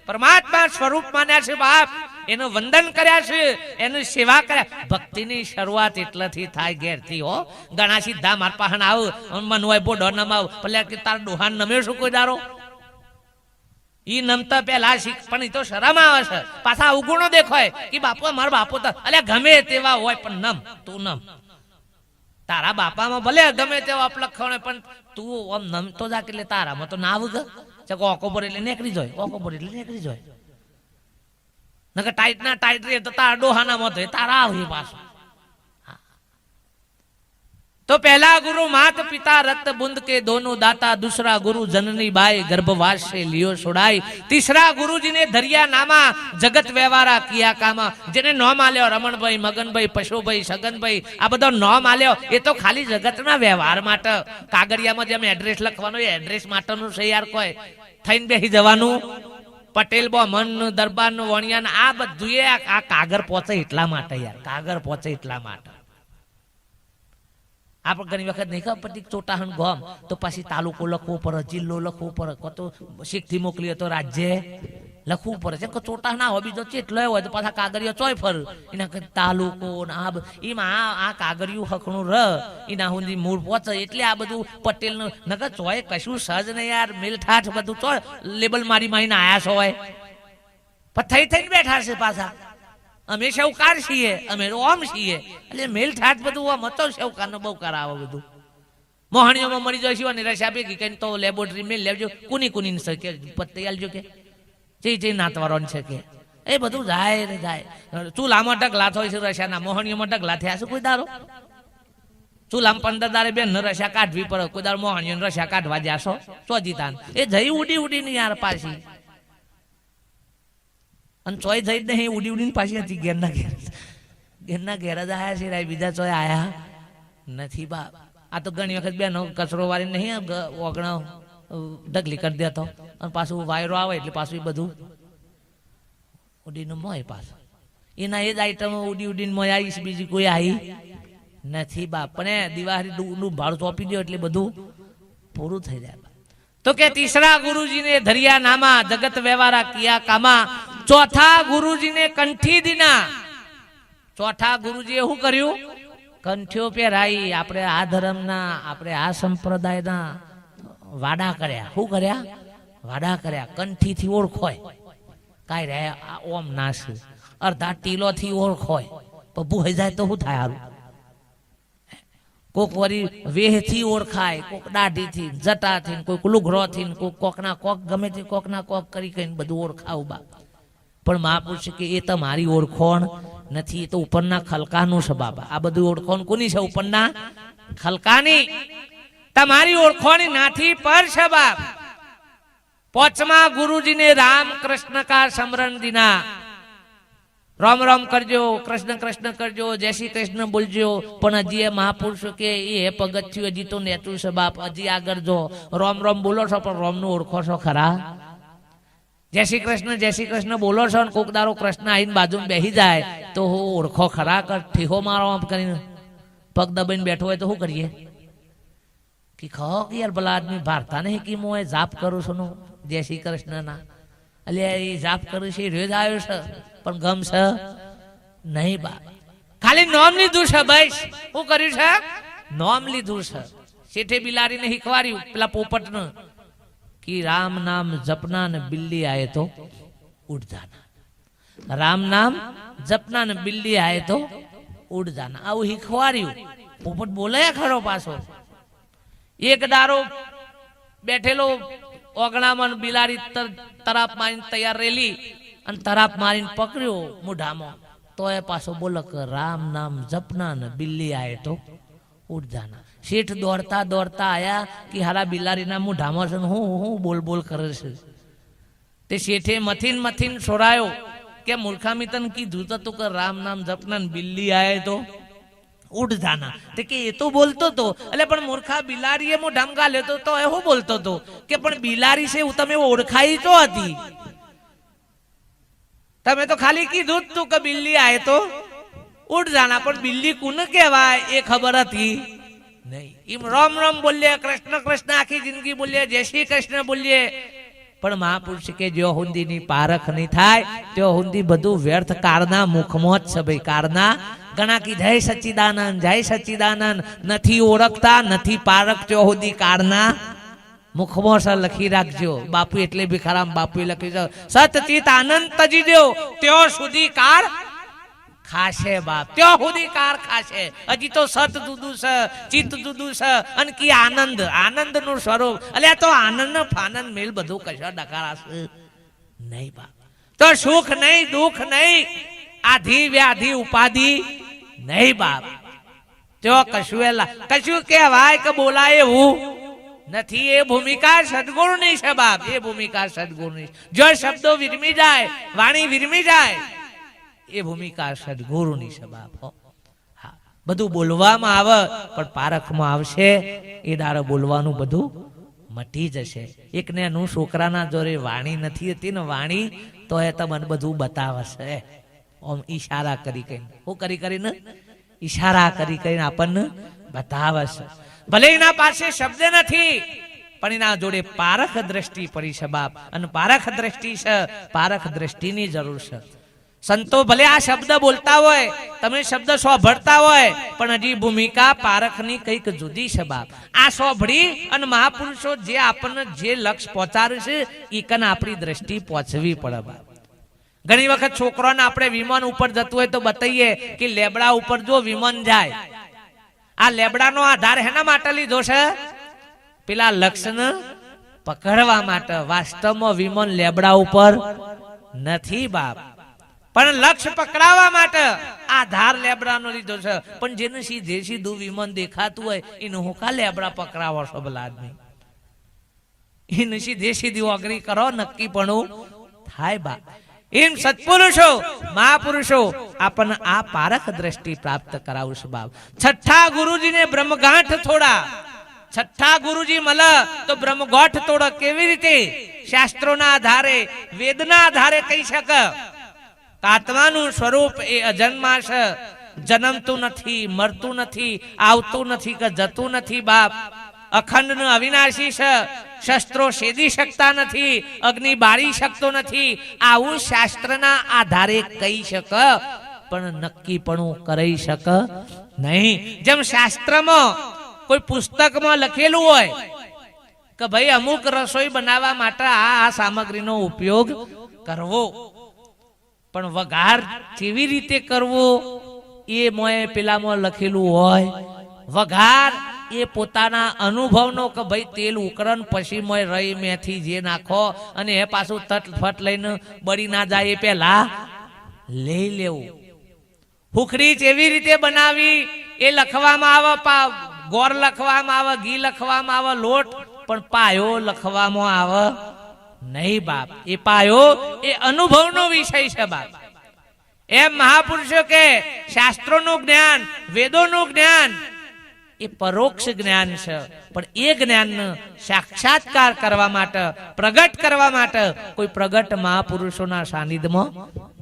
પરમાત્મા સ્વરૂપ માન્યા છે બાપ, એનું વંદન કર્યા છે, એની સેવા કર્યા. ભક્તિની શરૂઆત એટલાથી થાય ઘેરથી. હો, ઘણા સીધા માર પાહન આવ મન હોય બોડો નમાવ, ભલે કે તાર ડોહાન નમ્યો શું કોઈ દારો? ઈ નમતા પેલા શીખ, પણ ઈ તો શરમ આવે છે. પાછા ઉગુણો દેખાય કે બાપુ મારા બાપુ તો અલ્યા ગમે તેવા હોય પણ નમ, તું નમ. તારા બાપામાં ભલે ગમે તેવા અપલખણ, પણ તું આમ નમતો જા, એટલે તારામાં તો ના આવગ. ઓકો પર એટલે નીકળી જાય, ઓકો પર એટલે નીકળી જાય. નકર ટાઈટ ના ટાઈટ રે તો તારા ડોહાના મત તારા આવી પાછું. तो पहला गुरु मात पिता रक्त बूंद के दोनों दाता, दूसरा गुरु जननी बाई गर्भवास से लियो छुड़ाई, तीसरा गुरु जी ने धरिया नामा जगत व्यवहारा किया कामा. जेने नाम आल्यो रमण भाई, मगन भाई, पशु भाई, सगन भाई, आ बधो नाम आल्यो ए तो खाली जगतना व्यवहार माटे. कागड़ियामां जेम एड्रेस लखवानो ए एड्रेस माटेनुं છે યાર. કોઈ થઈને બેહી જવાનું પટેલ બોમન દરબાર નું વણિયાન આ બધું આ કાગર પહોંચે એટલા માટે યાર, કાગર પહોંચે એટલા માટે. આપણે ઘણી વખત નહીં ખબર પડતી ચોટાહણ ગોમ તો પછી તાલુકો લખવો પડે, જિલ્લો લખવો પડે, તો શીખથી મોકલીએ તો રાજ્ય લખવું પડે છે કે ચોટાહણ હોય બીજો ચેટલો હોય તો પાછા કાગળિયો ચોય ફર એના તાલુકો એમાં આ કાગળિયું હકણું એના સુધી મૂળ પહોંચે એટલે આ બધું પટેલનું નકર ચોય કશું સહજ નહીં યાર, મેલઠાઠ બધું ચોય લેબલ મારી મારીને આયા છો હોય પણ થઈ થઈને બેઠા છે પાછા. અમે શેવકાર છીએ, અમે ઓમ છીએ એટલે મેલઠાઠ બધું આમ હતો શેવકાર બહુ કરાવે બધું. મોહણીઓમાં મળી જઈશું અને રસા ભેગી કઈ તો લેબોરેટરી મેલ લેવજો, કુની કુની કે પત્તી આલજો કે જે નાતવારો છે કે એ બધું જાય ને જાય. ચૂલામાં ઢગલા થાય છે રસાના, મોહણીઓમાં ઢગલા થયા છે કોઈ દારો. ચૂલામાં 15 દાડે બેન રસા કાઢવી પડે, કોઈ દારો મોહણીઓ રસા કાઢવા જાશો ચોજીતાન એ જઈ ઉડી ઉડીને યાર પાછી અને ચોય જઈ જ નહીં ઉડી ઉડીને પાછી હતી ઘેરના ઘેર જ આયા છે, બીજા ચોય આયા નથી બાપ. આ તો ઘણી વખત બેનો કચરો વાળી નહીં ઓગણો ઢગલી કરી દેતો અને પાછું વાયરો આવે એટલે પાછું એ બધું ઉડીને મોય પાછું એના એ જ આઈટમ ઉડી ઉડીને મોય આવીશ, બીજી કોઈ આવી નથી બાપ. પણ એ દિવાળી ભાડું સોંપી દો એટલે બધું પૂરું થઈ જાય. તો કે તીસરા ગુરુજીને ધરિયા નામા, જગત વ્યવહારા કિયા કામા. ચોથા ગુરુજીને કંઠી દીના. ચોથા ગુરુજીએ શું કર્યું? કંઠીઓ પહેરાઈ. આપણે આ ધર્મના, આપણે આ સંપ્રદાયના વાડા કર્યા. શું કર્યા? વાડા કર્યા. કંઠીથી ઓળખોય કાંઈ રે ઓમ નાશ, અડધા ટીલોથી ઓળખોય પણ ભૂહી જાય તો શું થાય? હારું કોક વરી વેહથી ઓળખાય, કોક દાઢીથી, જટાથી, કોઈક લુઘરોથી, કોકના કોક ગમે તે કોકના કોક કરી કઈ બધું ઓળખાવું બા. પણ મહાપુરુષ કે એ તમારી ઓળખોણ નથી, એ તો ઉપરના ખલકાનું છે બાબા. આ બધું ઓળખોણ કોની છે? ઉપરના ખલકાની. તમારી ઓળખોણી નાથી પર છે બાપ. પાંચમા ગુરુજીને રામ કૃષ્ણ કા સમરણ દીના. રામ રામ કરજો, કૃષ્ણ કૃષ્ણ કરજો, જય શ્રી કૃષ્ણ બોલજો. પણ હજી મહાપુરુષો કે એ પગથિયું હજી તો નેતું છે બાપ, હજી આગળ જો. રામ રામ બોલો છો પણ રામનું ઓળખો છો ખરા? જય શ્રી કૃષ્ણ બોલો છો ને કોક દારો કૃષ્ણ આવીને બાજુમાં બેસી જાય તો હું ઓળખો ખરા? ઠીહો મારો આમ કરીને પગ દબાઈને બેઠો હોય તો શું કરીએ? કે ખો કે યાર ભલા આદમી ભારતા નહીં કે હું જાપ કરું છું જય શ્રી કૃષ્ણ ના, એટલે એ જાપ કરું છે રોજ આવ્યો છે પણ ગમશે નહીં બા. ખાલી નોમ લીધું છે બસ. શું કર્યું છે? નોમ લીધું છે. શેઠે બિલાડીને શીખવાડ્યું પેલા પોપટને કે રામ નામ જપના ને બિલ્લી આયે તો ઉડ જાના. રામ નામ જપના ને બિલ્લી આયે તો ઉડ જાના. આવું શીખવાડ્યું. પોપટ બોલે ખરો પાછો. એક દારો બેઠેલો ઓગણામાં બિલાડી તરાપ મારીને તૈયાર રેલી અને તરાપ મારીને પકડ્યો મોઢામાં તો એ પાછો બોલે કે રામ નામ જપના ને બિલ્લી આયે તો ઉડ જાના. શેઠ દોડતા દોડતા આયા કે હારા બિલાડીના મોઢામાં છે હું બોલ બોલ કરે છે. તે શેઠે મથીન છોડાયો કે મૂર્ખામી તને કીધું તું કે રામ નામ જપના ને બિલ્લી આયે તો ઉડ જાના. તે કે એ તો બોલતો તો, એટલે પણ મૂર્ખા બિલાડીએ મોઢામાં ગાલ્યો તો એ હું બોલતો તો કે પણ બિલાડી છે તમે ઓળખાઈ તો હતી, તમે તો ખાલી કીધું તું કે બિલ્લી આયે તો ઉડ જાના. પણ બિલ્લી કોને કહેવાય એ ખબર હતી નહીં. એમ રામ રામ બોલીએ, કૃષ્ણ કૃષ્ણ આખી જિંદગી બોલીએ, જય શ્રી કૃષ્ણ બોલીએ, પણ મહાપુરુષ કે જો હુંદીની પારખ નહીં થાય તો હુંદી બધું વ્યર્થ કારના મુખમાં જ છે ભાઈ. કારના ઘણા કી જય સચ્ચિદાનંદ નથી ઓળખતા, નથી પારખ તો હુંદી કારના મુખમાં છે. લખી રાખજો બાપુ, એટલે ભિખારામ બાપુએ લખ્યું છે સતચિત આનંદ તજી દો ત્યાં સુધી કાર ખાશે બાપ, ત્યાં સુધી કાર ખાશે. હજી તો સત જુદું છે, ચિત્ત જુદું છે અને કી આનંદ, આનંદ નું સ્વરૂપ. એટલે તો આનંદ ફાનંદ મેલ બધું કશા ડકારાશે નહીં બાપ. તો સુખ નહીં, દુઃખ નહીં, આધિ વ્યાધિ ઉપાધિ નહીં બાપ. તો કશું કહેવાય કે બોલાય એવું નથી. એ ભૂમિકા સદગુરુની છે બાપ, એ ભૂમિકા સદગુરુની. જો શબ્દો વિરમી જાય, વાણી વિરમી જાય, એ ભૂમિકા સદગુરુની છે બાપ. હા, બધું બોલવામાં આવે પણ પારખમાં આવશે એ દાડે બોલવાનું બધું મટી જશે. એકને એનું છોકરાના જોડે વાણી નથી હતી ને વાણી તો એ તમને બધું બતાવે છે. ઓમ ઈશારા કરી કઈ, હું કરીને ઈશારા કરી કઈને આપણને બતાવે છે. ભલે એના પાસે શબ્દ નથી પણ એના જોડે પારખ દ્રષ્ટિ પડી છે બાપ. અને પારખ દ્રષ્ટિ છે, પારખ દ્રષ્ટિની જરૂર છે. સંતો ભલે આ શબ્દ બોલતા હોય, તમે શબ્દ સાંભળતા હોય, પણ હજી ભૂમિકા પારખની કંઈક જુદી છે બાપ. આ સાંભળી અને મહાપુરુષો જે આપણને જે લક્ષ્ય પહોંચાડે છે એ કન આપણી દ્રષ્ટિ પહોંચવી પડે બાપ. ઘણી વખત છોકરાને આપણે વિમાન ઉપર જતું હોય તો બતાવીએ કે લેબડા ઉપર જો વિમાન જાય. આ લેબડાનો આધાર હેના માટે લીધો છે? પેલા લક્ષ્યને પકડવા માટે. વાસ્તવમાં વિમાન લેબડા ઉપર નથી બાપ, પણ લક્ષ્ય પકડાવવા માટે આધાર લેબડાનો લીધો છે. પણ જેને સીધે સીધું વિમાન દેખાતું હોય એને હું કા લેબડા પકડાવો છો ભલા આદમી? એને સીધે સીધી ઓગળી કરો, નક્કી પણ થાય બાપ. એમ સત્પુરુષો મહાપુરુષો આપણને આ પારખ દ્રષ્ટિ પ્રાપ્ત કરાવશે બાપ. છઠ્ઠા ગુરુજીને બ્રહ્મગાંઠ થોડા. છઠ્ઠા ગુરુજી મળે તો બ્રહ્મગાંઠ તોડો કેવી રીતે? શાસ્ત્રોના આધારે, વેદના આધારે કહી શકે. આત્માનું સ્વરૂપ એ અજન્મા છે, જન્મતું નથી, મરતું નથી, આવતું નથી કે જતું નથી બાપ. અખંડ અવિનાશી છે, શસ્ત્રો છેદી શકતા નથી, અગ્નિ બાળી શકતો નથી. આવું શાસ્ત્રના આધારે કહી શકે, પણ નક્કીપણું કરી શકે નહીં. જેમ શાસ્ત્રમાં કોઈ પુસ્તકમાં લખેલું હોય કે ભાઈ અમુક રસોઈ બનાવવા માટે આ સામગ્રીનો ઉપયોગ કરવો, પણ વઘાર કેવી રીતે કરવો એ મોય પેલામાં લખેલું હોય. વઘાર એ પોતાના અનુભવનો કે ભાઈ તેલ ઉકળન પછી મોય રહી મેથી જે નાખો અને એ પાછું તટફટ લઈને બળી ના જાય એ પેલા લઈ લેવું. હુખડી કેવી રીતે બનાવી એ લખવામાં આવે, ગોળ લખવામાં આવે, ઘી લખવામાં આવે, લોટ, પણ પાયો લખવામાં આવે નહીં બાપ. એ પાયો એ અનુભવનો વિષય છે બાપ. એમ મહાપુરુષો કે શાસ્ત્રોનું જ્ઞાન, વેદોનું જ્ઞાન એ પરોક્ષ જ્ઞાન છે, પણ એ જ્ઞાનને સાક્ષાત્કાર કરવા માટે, પ્રગટ કરવા માટે કોઈ પ્રગટ મહાપુરુષોના સાનિધ્યમાં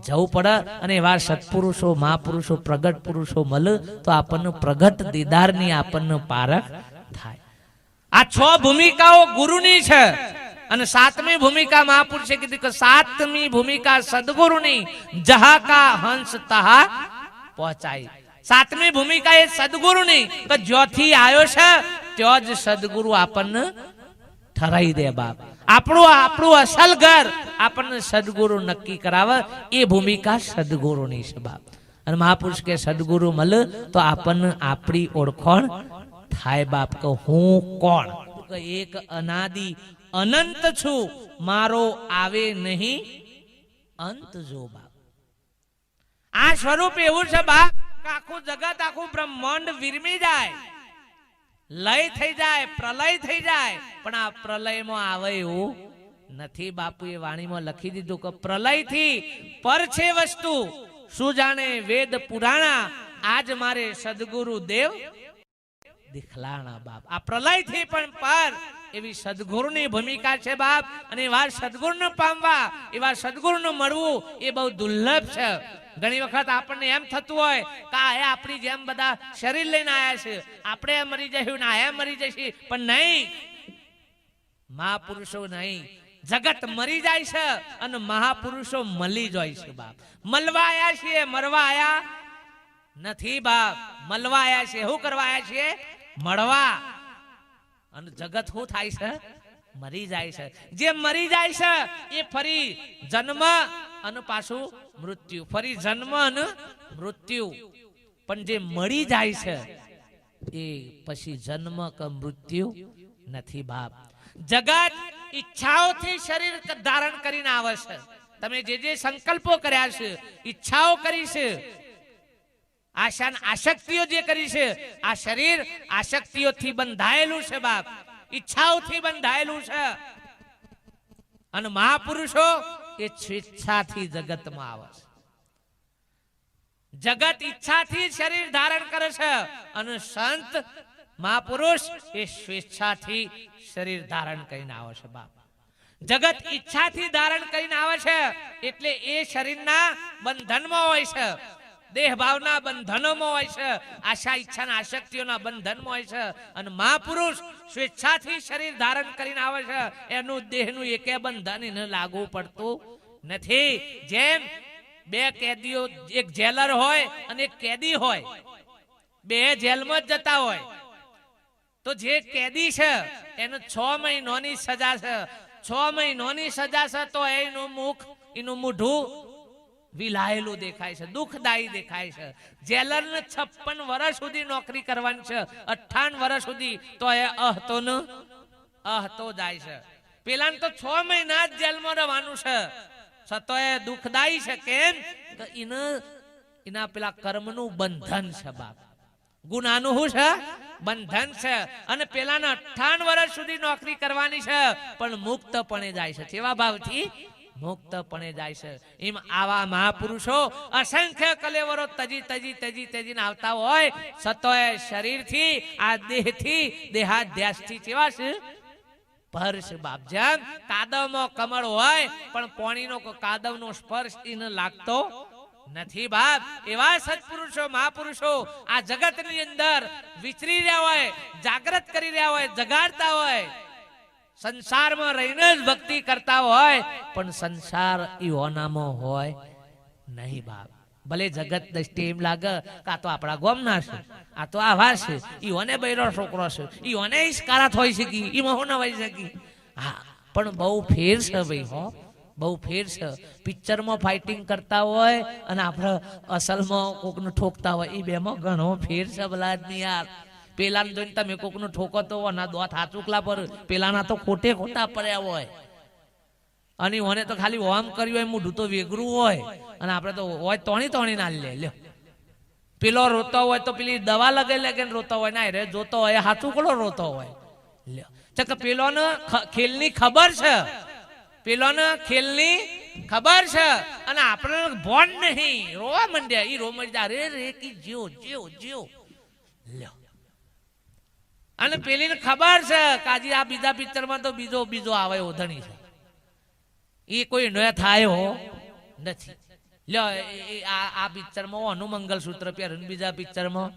જવું પડે. અને એવા સત્પુરુષો મહાપુરુષો પ્રગટ પુરુષો મળે તો આપણને પ્રગટ દીદારની આપણને પારખ થાય. આ 6 ભૂમિકાઓ ગુરુની છે. અને 7મી ભૂમિકા મહાપુરુષે કીધી કે 7મી ભૂમિકા સદગુરુની, જહા કા હંસ તહા પહોંચાય. 7મી ભૂમિકા એ સદગુરુની કે જ્યોથી આવ્યો છે ત્યાં જ સદગુરુ આપણને ઠરાઈ દે બાપ. આપણું અસલ ઘર આપણને સદગુરુ નક્કી કરાવે, એ ભૂમિકા સદગુરુની છે બાપ. અને મહાપુરુષ કે સદગુરુ મળે તો આપણને આપણી ઓળખાણ થાય બાપ કે હું કોણ. એક અનાદિ અનંત છું, મારો આવે નહીં અંત જો બાપ. આ સ્વરૂપ એવું છે બાપ, આખું જગત, આખું બ્રહ્માંડ વિરમી જાય, લય થઈ જાય, પ્રલય થઈ જાય, પણ આ પ્રલયમાં આવે એવું નથી. બાપુએ વાણીમાં લખી દીધું કે પ્રલયથી પર છે વસ્તુ, શું જાણે વેદ પુરાણા, આજ મારે સદગુરુ દેવ દિખલાણા બાપ. આ પ્રલયથી પણ પર એવી સદગુરુની ભૂમિકા છે બાપ. અને એવા સદગુરુને પામવા, એવા સદગુરુને મળવું એ બહુ દુર્લભ છે. ઘણી વખત આપણને એમ થતું હોય કે આ આપણી જેમ બધા શરીર લઈને આવ્યા છે, આપણે મરી જઈશું ને આ મરી જઈશું, પણ નહીં. મહાપુરુષો નહીં, જગત મરી જાય છે અને મહાપુરુષો મળી જાય છે બાપ. મળવા આવ્યા છીએ, મરવા આવ્યા નથી બાપ. મળવા આવ્યા છે, શું કરવા આવ્યા છીએ? મળવા. અને જગત શું થાય છે? મરી જાય છે. જે મરી જાય છે એ ફરી જન્મ અને પાછું મૃત્યુ, ફરી જન્મ અને મૃત્યુ. પણ જે મળી જાય છે એ પછી જન્મ કે મૃત્યુ નથી બાપ. જગત ઈચ્છાઓથી શરીર ધારણ કરીને આવે છે. તમે જે સંકલ્પો કર્યા છે, ઈચ્છાઓ કરી છે, આશક્તિઓ જે કરી છે, આ શરીર આશક્તિઓથી બંધાયેલું છે બાપ, ઈચ્છાઓથી બંધાયેલું છે. અને મહાપુરુષો એ સ્વેચ્છાથી જગતમાં આવે છે. જગત ઈચ્છાથી શરીર ધારણ કરે છે અને સંત મહાપુરુષ એ સ્વેચ્છાથી શરીર ધારણ કરીને આવે છે બાપ. જગત ઈચ્છાથી ધારણ કરીને આવે છે એટલે એ શરીરના બંધનમાં હોય છે. દેહ ભાવના બંધનોમાં હોય છે, આશા ઈચ્છાના આસક્તિઓના બંધનમાં હોય છે. અને મહાપુરુષ સ્વેચ્છાથી શરીર ધારણ કરીને આવે છે, એનું દેહનું એકે બંધન એને લાગુ પડતું નથી. જેમ બે કેદીઓ, એક જેલર હોય અને એક કેદી હોય, બે જેલમાં જ જતા હોય, તો જે કેદી છે એને 6 મહિનાની સજા છે. 6 મહિનાની સજા છે તો એનું મુખ, એનું મોઢું વિલાયેલું દેખાય છે, દુઃખદાયી દેખાય છે. જેલરને 56 વર્ષ સુધી નોકરી કરવાની છે, 58 વર્ષ સુધી, તો એ અહતો જાય છે. પેલાને તો 6 મહિના જ જેલમાં રહેવાનું છે, તો એ દુઃખદાયી છે. કેમ? તો એના પેલા કર્મનું બંધન છે બાપ, ગુનાનું શું છે? બંધન છે. અને પેલાને 58 વર્ષ સુધી નોકરી કરવાની છે, પણ મુક્તપણે જાય છે. કેવા ભાવથી? મુક્તપણે જાય છે. એમ આવા મહાપુરુષો અસંખ્ય કલેવરો તજીને આવતા હોય, સતોય શરીરથી, આ દેહથી, દેહાધ્યાસથી કેવા છે? સ્પર્શ બાપ. જેમ કાદવમાં કમળ હોય પણ પાણીનો કાદવનો સ્પર્શ એને લાગતો નથી બાપ. એવા સત્પુરુષો, મહાપુરુષો આ જગતની અંદર વિચરી રહ્યા હોય, જાગૃત કરી રહ્યા હોય, જગાડતા હોય, સંસારમાં રહીને જ ભક્તિ કરતા હોય, પણ સંસાર ઈઓનામાં હોય નહીં બાપ. ભલે જગત દ્રષ્ટિ એમ લાગે કે આ તો આપણા ગોમના છે, આ તો આવા છે, ઈઓને બૈરો છોકરો છે, ઈઓને ઇસ્કારાત હોય શકી, ઈમાં હું ના હોય શકી. હા, પણ બહુ ફેર છે ભાઈ, હો બહુ ફેર છે. પિક્ચરમાં ફાઇટિંગ કરતા હોય અને આપણે અસલમાં કોકનું ઠોકતા હોય, એ બેમાં ઘણો ફેર છે ભલા આદમી યાર. પેલાને જોઈને તમે કોકનું ઠોકો તો ના દોત હાચુકલા પર, પેલાના તો ખોટે ખોટા પડ્યા હોય, અને ઓને તો ખાલી ઓમ કર્યું હોય, મોઢું તો વેગરું હોય, અને આપણે તો હોય તોણી ના લે લ્યો. પેલો રોતો હોય તો પેલી દવા લગાઈ લે કે રોતો હોય, ના રે જોતો હોય હાચું કડો રોતો હોય લ્યો. તો પેલોને ખેલની ખબર છે, પેલોને ખેલની ખબર છે, અને આપણે ભોન નહીં, રોવા માંડ્યા. ઈ રોવા માંડ્યા, રે રે કી જીઓ જીઓ જીઓ લ્યો. અને પેલીને ખબર છે કાજી આ બીજા પિક્ચરમાં તો બીજો આવે ઓધણી છે, એ કોઈ ન થાય હો નથી લ્યો. આ પિક્ચરમાં ઓનું મંગલસૂત્ર પહેર્યું, બીજા પિક્ચરમાં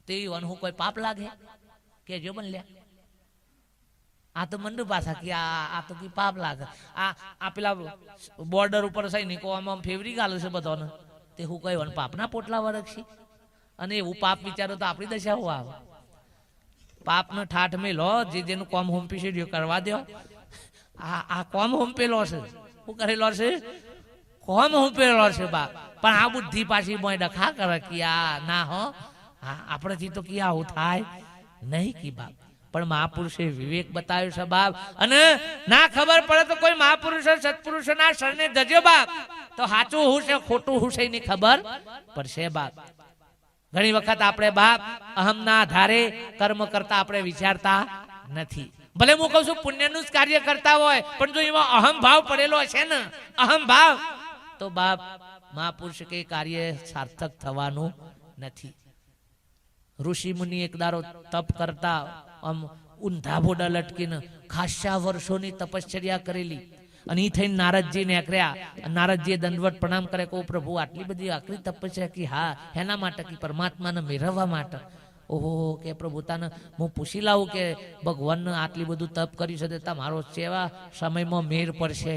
તે ઓનું કોઈ પાપ લાગે કે જો બન લ્યા. આ તો મંડુ પાછા કે આ તો કી પાપ લાગે. આ પેલા બોર્ડર ઉપર સૈનિકો આમ ફેવરી ગાલે છે બધાને, તે હું કઈ પાપના પોટલા વરખશી. અને એવું પાપ વિચારો તો આપણી દશા હું આવે. પાપનો ઠાઠ મેલો, જે જેનું કોમ હોમ્પી છે કરવા દો. આ કોમ હોમ્પેલો છે, શું કરેલો છે? કોમ હોમ્પેલો છે બાપ. પણ આ બુદ્ધિ પાછી મોય ડખા કરે કે આ ના હો, આપણેથી તો કે આવું થાય નહીં કી બાપ. પણ મહાપુરુષે વિવેક બતાવ્યો છે બાપ. અને ના ખબર પડે તો કોઈ મહાપુરુષો સત્પુરુષોના શરણે જજો બાપ, તો સાચું હું છે ખોટું હું છે એની ખબર પડશે બાપ. ઘણી વખત આપણે બાપ અહમના આધારે કર્મ કરતા આપણે વિચારતા નથી. ભલે હું કહું છું પુણ્યનું જ કાર્ય કરતા હોય, પણ જો એમાં અહમ ભાવ પડેલો છે ને, અહમ ભાવ, તો બાપ મહાપુરુષ કે કાર્ય સાર્થક થવાનું નથી. ઋષિ મુનિ એક દારો તપ કરતા, આમ ઊંધા બોડા લટકીને ખાસા વર્ષોની તપશ્ચર્યા કરેલી, અને એ થઈને નારદજી ને કર્યા. નારદજીએ દંડવત પ્રણામ કરે, કહો પ્રભુ આટલી બધી આકરી તપસ્યા કે હા એના માટે કે પરમાત્માને મેળવવા માટે. ઓહો કે પ્રભુ તાને હું પૂછી લાવું કે ભગવાનને આટલી બધું તપ કરી શકે, તમારો સેવા સમયમાં મેર પડશે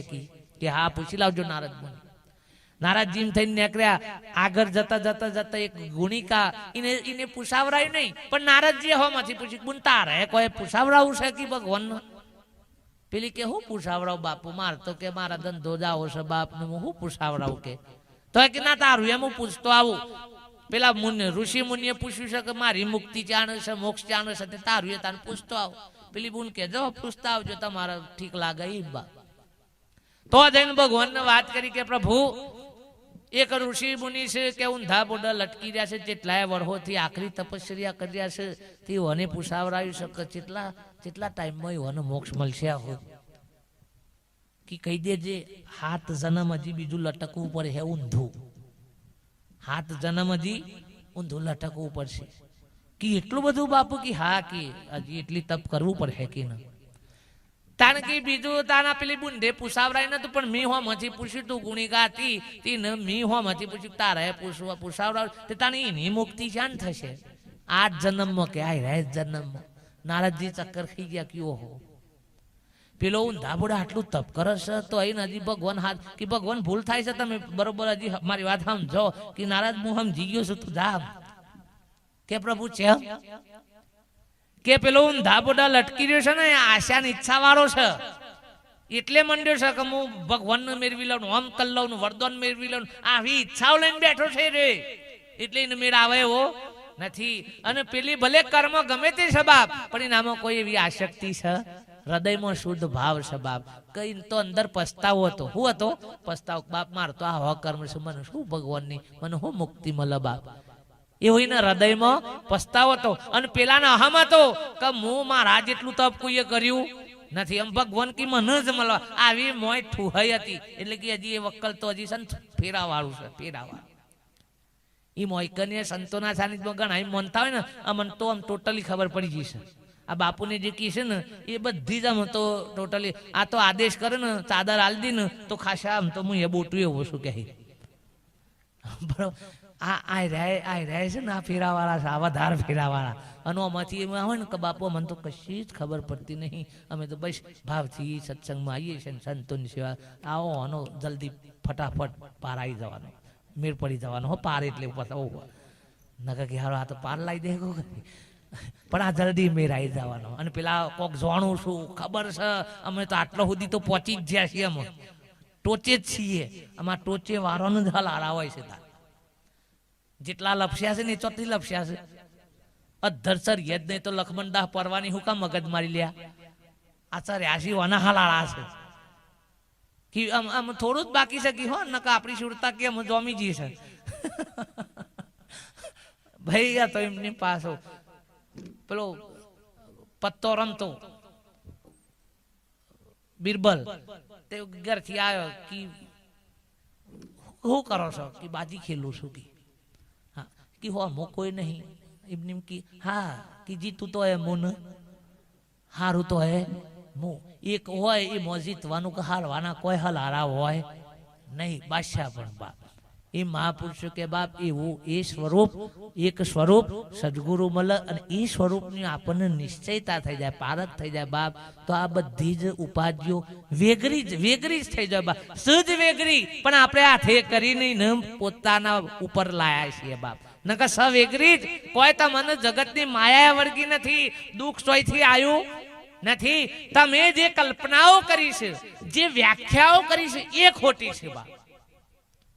કે હા પૂછી લાવજો નારદ મુનિ. નારદજી થઈને નીકળ્યા. આગળ જતા એક ગુણિકા એને પૂછાવરાયું નહીં, પણ નારદજી હોમાંથી પૂછ્યું બુનતા રે કોઈ પૂછાવરાવું છે કે ભગવાન. પેલી કે હું પૂછાવરાવ બાપુ, માર તો કે મારા ધંધો જાઓ છે બાપ ને હું પૂછાવરાવ કે. તો કે ના તારું એમ હું પૂછતો આવું. પેલા ઋષિ મુનિએ પૂછ્યું છે કે મારી મુક્તિ ચાણે છે, મોક્ષ ચાણે છે, તારું એ તાને પૂછતો આવું. પેલી બુન કે જો પૂછતા આવજો, તમારે ઠીક લાગે એ બાપ. તો જઈને ભગવાનને વાત કરી કે પ્રભુ એક ઋષિ મુનિ છે કે ઊંધા બોડા લટકી રહ્યા છે, જેટલાય વર્ષોથી આખરી તપશ્ચર્યા કર્યા છે, તે વને પૂછાવરાયું શકે કેટલા ટાઈમમાં એને મોક્ષ મળશે. કે કહી દેજે 7 જન્મ હજી બીજું લટકવું પડે હે ઊંધું, 7 જન્મ હજી ઊંધું લટકવું પડશે. કે એટલું બધું બાપુ કે હા કે હજી એટલી તપ કરવું પડે કે ના. તાન કે બીજું તાના પેલી બુંડે પૂછાવરાય નતું પણ મી હોમાંથી પૂછ્યું તું ગુણિકા હતી તીને મી હોમાંથી પૂછ્યું તારે પૂછાવરાવ તે તાની એની મુક્તિ શાન થશે 8 જન્મમાં કે આય રહે જન્મમાં નારદજી ચક્કર ખાઈ ગયા કયો હો પેલો ઊંધા બોડા આટલું તપ કરે છે તો અહીં હજી ભગવાન હાથ કે ભગવાન ભૂલ થાય છે તમે બરોબર હજી મારી વાત સમજો કે નારાજ હું સમજી ગયો છું તું જા કે પ્રભુ છે કે પેલો ઊંધા બોડા લટકી રહ્યો છે ને આશા ની ઈચ્છા વાળો છે એટલે મંડ્યો છે કે હું ભગવાન ને મેળવી લઉં આમ કરી લઉં વરદાન મેળવી લઉં આવી ઈચ્છાઓ લઈને બેઠો છે રે એટલે એને મેળ આવે એવો નથી અને પેલી ભલે કર્મ ગમે તે છે બાપ પણ એનામાં કોઈ એવી આસક્તિ છે હૃદયમાં શુદ્ધ ભાવ છે બાપ કઈ તો અંદર પસ્તાવો હતો શું હતો પસ્તાવો બાપ મારતો આ કર્મ છે મને શું ભગવાનની મને શું મુક્તિ મળે બાપ એવો એના હૃદયમાં પસ્તાવો હતો અને પેલાના અહમ હતો કે હું મારા જેટલું તપ કોઈએ કર્યું નથી એમ ભગવાન કી મને જ મળવા આવી મોય ઠુહાઈ હતી એટલે કે હજી એ વક્કલ તો હજી સંત ફેરાવાળું છે ફેરાવાળું એ મોયકને સંતોના સાનિધ્યમાં ઘણા માનતા હોય ને અમને તો આમ ટોટલી ખબર પડી જશે આ બાપુને જે કી છે ને એ બધી જ આમ તો ટોટલી આ તો આદેશ કરે ને ચાદર આલ દી ને તો ખાસા આમ તો હું એ બોટું એવું શું કહે બરોબર આ રહે છે ને આ ફેરાવાળા છે આવા ધાર ફેરાવાળા અને આમાંથી એમાં હોય ને કે બાપુ મને તો કશી જ ખબર પડતી નહીં અમે તો બસ ભાવથી સત્સંગમાં આવીએ છીએ સંતોની સેવા આવો આનો જલ્દી ફટાફટ પાર આવી જવાનો મેળ પડી જવાનો હો પાર એટલે નકા કે હારો આ તો પાર લાવી દે પણ આ જલ્દી મેળ આવી જવાનો અને પેલા કોક જાણું છું ખબર છે અમે તો આટલો સુધી તો પહોંચી જ જ્યાં છીએ અમે ટોચે જ છીએ આમાં ટોચે વારોનો જ હાલ હારા હોય છે જેટલા લપસ્યા છે ને એ ચોથી લપસ્યા છે અધરસર યદ નહીં તો લખમણદાસ પરવાની હું કામ મગજ મારી લ્યા આચાર્ય આશી વાના હાલાળા છે કે આમ થોડું જ બાકી છે કે હો નકા આપણી સુરતા કેમ જોમી જી છે ભાઈ આ તો એમની પાછો પેલો પત્તો રમતો બિરબલ તે ઘરથી આવ્યો કે શું કરો છો કે બાજી ખેલું છું કે હો મો કોઈ નહીં એમની કી હા કે જીતું તો હે મુન હારું તો હે મુ એક હોય એ મો જીતવાનું કે હારવાના કોઈ હલારા હોય નહીં બાદશાહ પણ બાપ એ મહાપુરુષો કે બાપ એવું એ સ્વરૂપ એક સ્વરૂપ સદગુરુ મળે અને એ સ્વરૂપની આપણને નિશ્ચયતા થઈ જાય પારખ થઈ જાય બાપ તો આ બધી જ ઉપાધિઓ વેગરી જ થઈ જાય બાપ સજ વેગરી પણ આપણે હાથે કરીને પોતાના ઉપર લાયા છીએ બાપ નકર સવેગરી જ કોઈ તમને જગતની માયા વર્ગી નથી દુઃખ સોયથી આવ્યું નથી તમે જે કલ્પનાઓ કરી છે જે વ્યાખ્યાઓ કરી છે એ ખોટી છે બાપ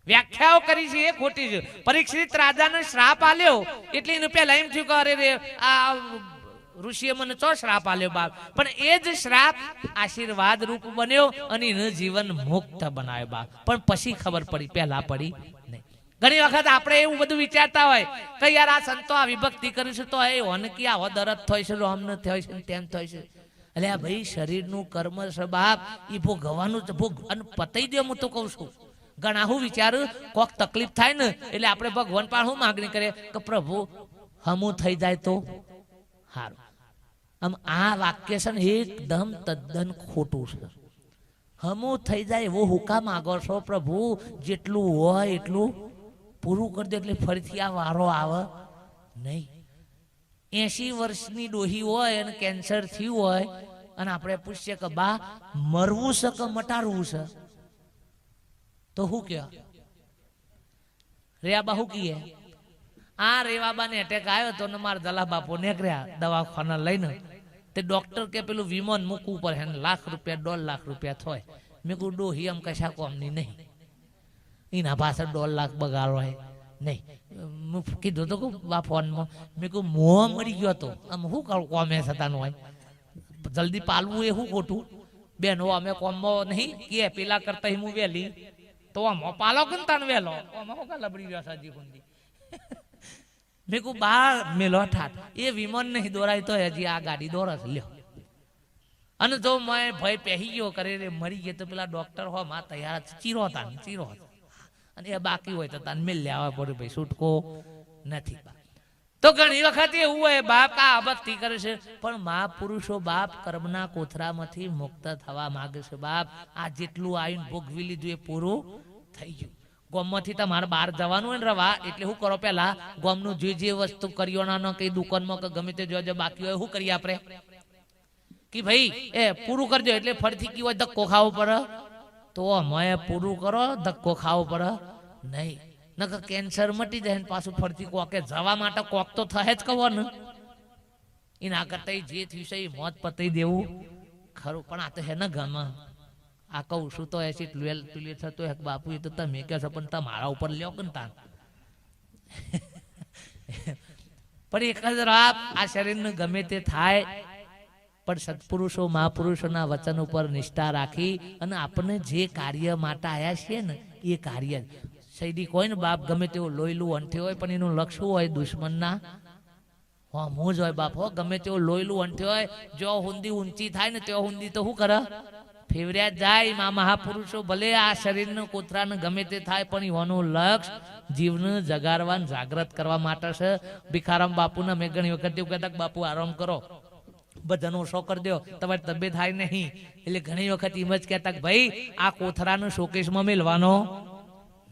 વ્યાખ્યાઓ કરી છે એ ખોટી છે પરીક્ષિત રાજાને શ્રાપ આલ્યો એટલે એને પેલા એમ થયું કે અરે રે આ ઋષિએ મને ચો શ્રાપ આલ્યો બાપ પણ એ જ શ્રાપ આશીર્વાદ રૂપ બન્યો અને એનું જીવન મુક્ત બનાવ્યો બાપ પણ પછી ખબર પડી પહેલા પડી નહીં ઘણી વખત આપણે એવું બધું વિચારતા હોય કે યાર આ સંતો આ વિભક્તિ કરીશું તો એ હોનકી આવો દરદ થાય છે રોમ ન થાય છે તેમ થાય છે એટલે આ ભાઈ શરીરનું કર્મ છે બાપ એ ભોગવવાનું ભોગ અને પતાઈ દે હું તો કહું છું ઘણા હું વિચારું કોક તકલીફ થાય ને એટલે આપણે ભગવાન પાસે હું માગણી કરીએ કે પ્રભુ હમું થઈ જાય તો સારું આમ આ વાક્ય છે ને એકદમ તદ્દન ખોટું છે હમું થઈ જાય એવો હુકા માગો છો પ્રભુ જેટલું હોય એટલું પૂરું કરી દે એટલે ફરીથી આ વારો આવે નહીં 80 વર્ષની ડોહી હોય અને કેન્સર થયું હોય અને આપણે પૂછીએ કે બા મરવું છે કે મટાડવું છે તો શું કે રેવાબા શું કીએ આ રેવાબાને એટેક આવ્યો તો ને મારા દલા બાપુ નીકળ્યા દવાખાના લઈને તે ડોક્ટર કે પેલું વિમાન મૂકવું પડે એને ₹1 1.5 લાખ થાય મેં કહું ડોહી આમ કશા કોમની નહીં એના પાછળ $1.5 લાખ બગાડો હોય નહીં મેં કીધું તો બા ફોનમાં મેં કહું મોં મરી ગયો હતો આમ શું કરું કોમે થતાનું હોય જલ્દી પાલવું એ શું ખોટું બેન હો અમે કોમમાં નહીં કે પેલા કરતા હું વહેલી તો આમ પાલો કનતાન વેલો આમાં શું લબડી ગયો સાજી કુંડી મેં કહું બા મેલો ઠાઠ એ વિમાન નહીં દોરાય તો હજી આ ગાડી દોરસ લ્યો અને જો મેં ભય પહેરી ગયો કરે રે મરી ગયો તો પેલા ડોક્ટર હો માં તૈયાર ચીરો હતા અને એ બાકી હોય તો તાન મેલ લેવા પડે ભાઈ છૂટકો નથી તો ઘણી વખત એવું હોય બાપ આ ભક્તિ કરે છે પણ મહાપુરુષો બાપ કર્મના કોથરામાંથી મુક્ત થવા માંગે છે બાપ આ જેટલું આવીને ભોગવી લીધું એ પૂરું થઈ ગયું ગોમમાંથી તમારે બહાર જવાનું હોય ને રવા એટલે શું કરો પેલા ગોમનું જે વસ્તુ કરિયાણાનો કઈ દુકાનમાં કે ગમે તે જો બાકી હોય શું કરીએ આપણે કે ભાઈ એ પૂરું કરજો એટલે ફરીથી કી હોય ધક્કો ખાવો પડે તો અમે પૂરું કરો ધક્કો ખાવો પડે નહીં નકર કેન્સર મટી જાય ને પાછું ફરતી કોકે જવા માટે કોક તો થાય જ કહો ને એના કરતા જે થયું છે એ મોત પતાઈ દેવું ખરું પણ આ તો હે ને ગમે આ કહું છું તો એસી ટ્વેલ્થ થતો એક બાપુ એ તો તમે કહો છો પણ તમારા ઉપર લ્યો કે તાન પણ એક જ રાત આ શરીરને ગમે તે થાય પણ સત્પુરુષો મહાપુરુષોના વચન ઉપર નિષ્ઠા રાખી અને આપણને જે કાર્ય માટે આવ્યા છીએ ને એ કાર્ય સૈનિક હોય ને બાપ ગમે તેવું લોહીલું અંઠે હોય પણ એનું લક્ષ્ય હોય દુશ્મનના મોજ હોય બાપ હો ગમે તેવું લોહીલું અંઠે હોય જો હુંદી ઊંચી થાય ને ત્યાં હુંદી તો શું કરે ફેવર્યા જાય માં મહાપુરુષો ભલે આ શરીરને કોતરાને ગમે તે થાય પણ એવાનું લક્ષ્ય જીવને જગાડવા જાગૃત કરવા માટે છે ભિખારામ બાપુને મેં ઘણી વખત એવું કહેતા બાપુ આરામ કરો બધાનો શો કરી દો તમારી તબિયત થાય નહીં એટલે ઘણી વખત એમ જ કહેતા ભાઈ આ કોથરાનો શોકેશમાં મેલવાનો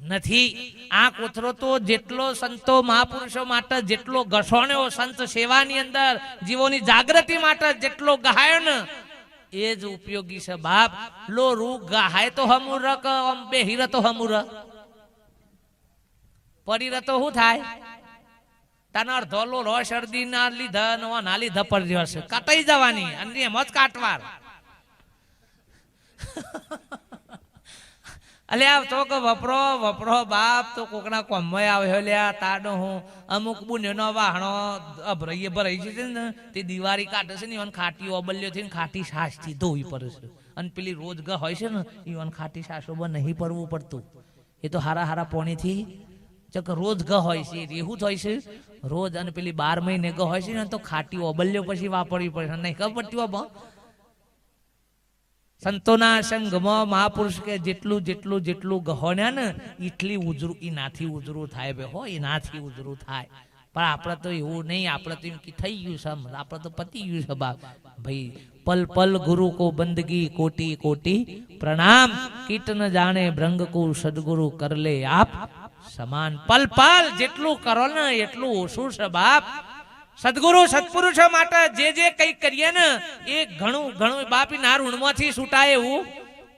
નથી આ કોથરો તો જેટલો સંતો મહાપુરુષો માટે જેટલો ઘસોણ્યો સંત સેવાની અંદર જીવોની જાગૃતિ માટે જેટલો ગહાયો ને એ જ ઉપયોગી છે બાપ લો રૂ ગહાય તો હમુર બે હીર તો હમુર પડી તો શું થાય તાના અડધો લો શરદી ના લીધા ના લીધા પડી હશે કાટાઈ જવાની અને એમ જ કાટવાર અલે આવ તો કે વપરો બાપ તો કોકના કોમય આવ્યો લ્યા તાડો હું અમુક બુનેનો વાહણો અભરાઈએ ભરાઈ છે ને તે દિવાળી કાઢે છે ને ઈવન ખાટી ઓબલ્યો થી ખાટી છાશ થી ધોવી પડે છે અને પેલી રોજ ગ હોય છે ને ઈવન ખાટી છાશો પર નહીં પડવું પડતું એ તો હારા પોણીથી ચક રોજ ગ હોય છે રેહું હોય છે રોજ અને પેલી 12 મહિને ગ હોય છે ને તો ખાટી ઓબલ્યો પછી વાપરવી પડે નહીં ખબર પડતી બાબા સંતોના સંગમાં મહાપુરુષ કે જેટલું ગહોણ્યા ને એટલી ઉજરું એનાથી ઉજરું થાય બે હો એનાથી ઉજરું થાય પણ આપણે તો એવું નહીં આપણે તો એમ કે થઈ ગયું છે આપણે તો પતી ગયું છે બાપ ભાઈ પલ પલ ગુરુ કો બંદગી કોટી કોટી પ્રણામ કીટ ન જાણે ભ્રંગ કો સદગુરુ કર લે આપ સમાન પલ પલ જેટલું કરો ને એટલું ઓછું છે બાપ સદગુરુ સત્પુરુષો માટે જે કઈ કરીએ ને એ ઘણું બાપી ના ઋણમાંથી છૂટાય એવું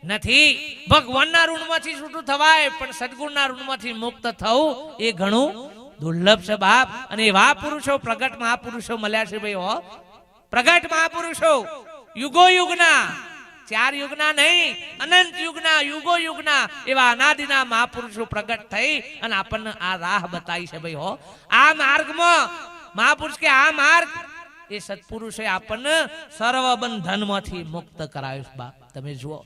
નથી ભગવાનના ઋણમાંથી છૂટું થવાય પણ સદગુરુના ઋણમાંથી મુક્ત થવું એ ઘણું દુર્લભ છે બાપ અને એવા પુરુષો પ્રગટ મહાપુરુષો મળ્યા છે ભાઈ હો પ્રગટ મહાપુરુષો યુગો યુગના 4 યુગના નહીં અનંત યુગના યુગો યુગના એવા અનાદિના મહાપુરુષો પ્રગટ થઈ અને આપણને આ રાહ બતાવી છે ભાઈ હો આ માર્ગમાં મહાપુરુષ કે આ માર્ગ એ સત્પુરુષે આપણને સર્વ બંધનમાંથી મુક્ત કરાવ્યું બાપ તમે જુઓ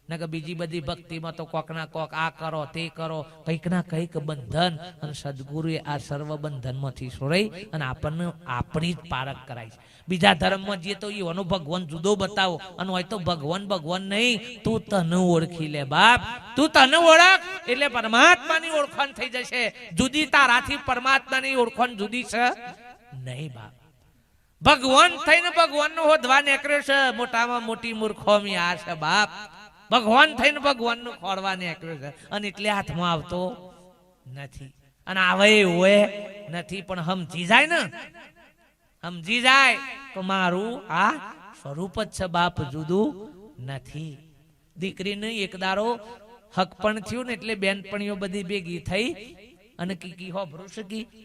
ને કે બીજી બધી ભક્તિમાં તો કોક ના કોક આ કરો તે કરો કંઈક ના કંઈક બંધન અને સદગુરુએ આ સર્વ બંધનમાંથી છોડાઈ અને આપણને આપણી જ પારખ કરાય છે બીજા ધર્મમાં જઈએ તો એનો ભગવાન જુદો બતાવો અને હોય તો ભગવાન નહીં તું તને ઓળખી લે બાપ તું તને ઓળખ એટલે પરમાત્માની ઓળખાણ થઈ જશે જુદી તારાથી પરમાત્માની ઓળખાણ જુદી છે નહીં બાપ ભગવાન થઈને ભગવાનનો હોદવા નીકળ્યો છે મોટામાં મોટી મૂર્ખોમી આ છે બાપ ભગવાન થઈને ભગવાનનું ખોળવા નીકળ્યો છે અને એટલે હાથમાં આવતો નથી અને આવે હોય નથી પણ સમજી જાય તો મારું આ સ્વરૂપ જ છે બાપ જુદું નથી દીકરીને એક દારો હક પણ થયું ને એટલે બેનપણીઓ બધી ભેગી થઈ અને કી હો ભરૂચ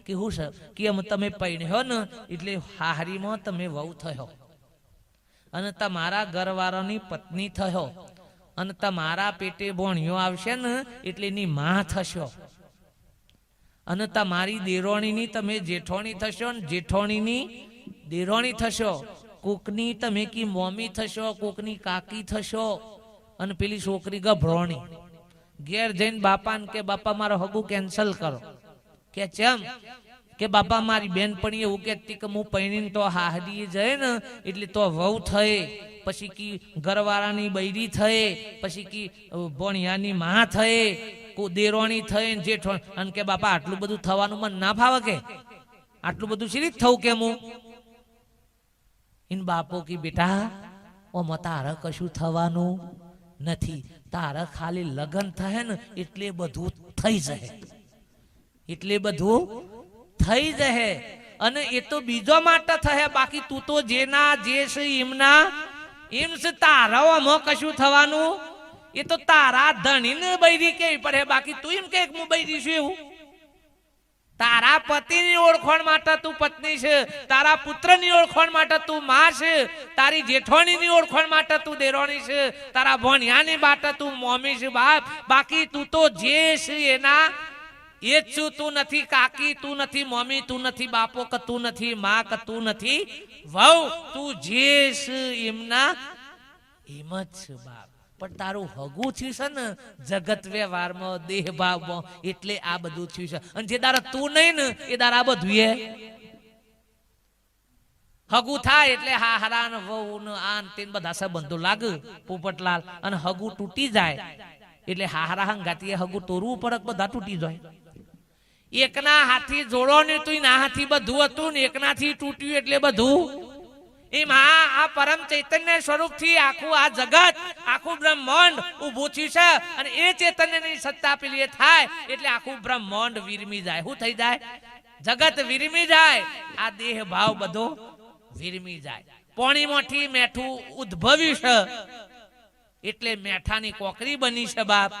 કે હું છે કે અમે તમે પૈણ્યો ને એટલે હાહરીમાં તમે વહુ થયો અને તમારા ઘરવાળાની પત્ની થયો અને તમારા પેટે ભોણિયો આવશે ને એટલે એની માં થશો અને તમારી દેરોણીની તમે જેઠોણી થશો ને જેઠોણીની દેરોણી થશો કોકની તમે કી મોમી થશો કોકની કાકી થશો અને પેલી છોકરી ગભરોણી ઘેર જઈને બાપાને કે બાપા મારો હગું કેન્સલ કરો કે ચમ કે બાપા મારી બેનપણી એવું કહેતી કે હું પૈણીને તો હાહરી જાય ને એટલે તો વહુ થયે પછી કી ઘરવાળાની બૈરી થયે પછી કી ભોણિયાની માં થયે દેરોણી થઈ જેઠો અને કે બાપા આટલું બધું થવાનું મન ના ફાવે કે આટલું બધું શી રીતે થવું કેમ હું ઇન બાપો કી બેટા ઓમાં તારે કશું થવાનું નથી, તારે ખાલી લગ્ન થાય ને એટલે બધું થઈ જાય, એટલે બધું થઈ જાય. અને એ તો બીજો માટે થાય, બાકી તું તો જેના જે છે એમના એમ છે. તારા આમાં કશું થવાનું એ તો તારા ધણીને બૈરી કેવી પડે, બાકી તું એમ કે હું બૈરી છું એવું. તારા પતિની ઓળખાણ માટે તું પત્ની છે, તારા પુત્રની ઓળખાણ માટે તું માં છે, તારી જેઠાણીની ઓળખાણ માટે તું દેરાણી છે, તારા ભણિયાની માટે તું મોમી છે બાપ. બાકી તું તો જે છે એના એ જ છું. તું નથી કાકી, તું નથી મમ્મી, તું નથી બાપો, કે તું નથી માં, કે તું નથી વહુ, તું જે છે એમના એમ જ છે બાપ. પણ તારું હગું થયું છે ને જગત વ્યવહારમાં દેહ ભાવમાં, એટલે આ બધું થયું છે. અને જે દારા તું નહીં ને એ દારા આ બધું એ હગું થાય એટલે હા હરા ને વહુ ને આન તેન બધા સંબંધો લાગે પોપટલાલ. અને હગું તૂટી જાય એટલે હારા હંગાતી હગું તોરવું પડે, બધા તૂટી જાય. એકના હાથી જોડો ને તું ના હાથી બધું હતું ને એકનાથી તૂટ્યું એટલે બધું એમ. આ પરમ ચૈતન્ય સ્વરૂપ થી આખું આ જગત આખું બ્રહ્માંડ ઉભું થયું છે. અને એ ચૈતન્યની સત્તા પેલી થાય એટલે આખું બ્રહ્માંડ વિરમી જાય. શું થઈ જાય? જગત વિરમી જાય, આ દેહ ભાવ બધો વિરમી જાય. પોણીમાંથી મેઠું ઉદ્ભવ્યું છે એટલે મેઠાની કોકરી બની છે બાપ.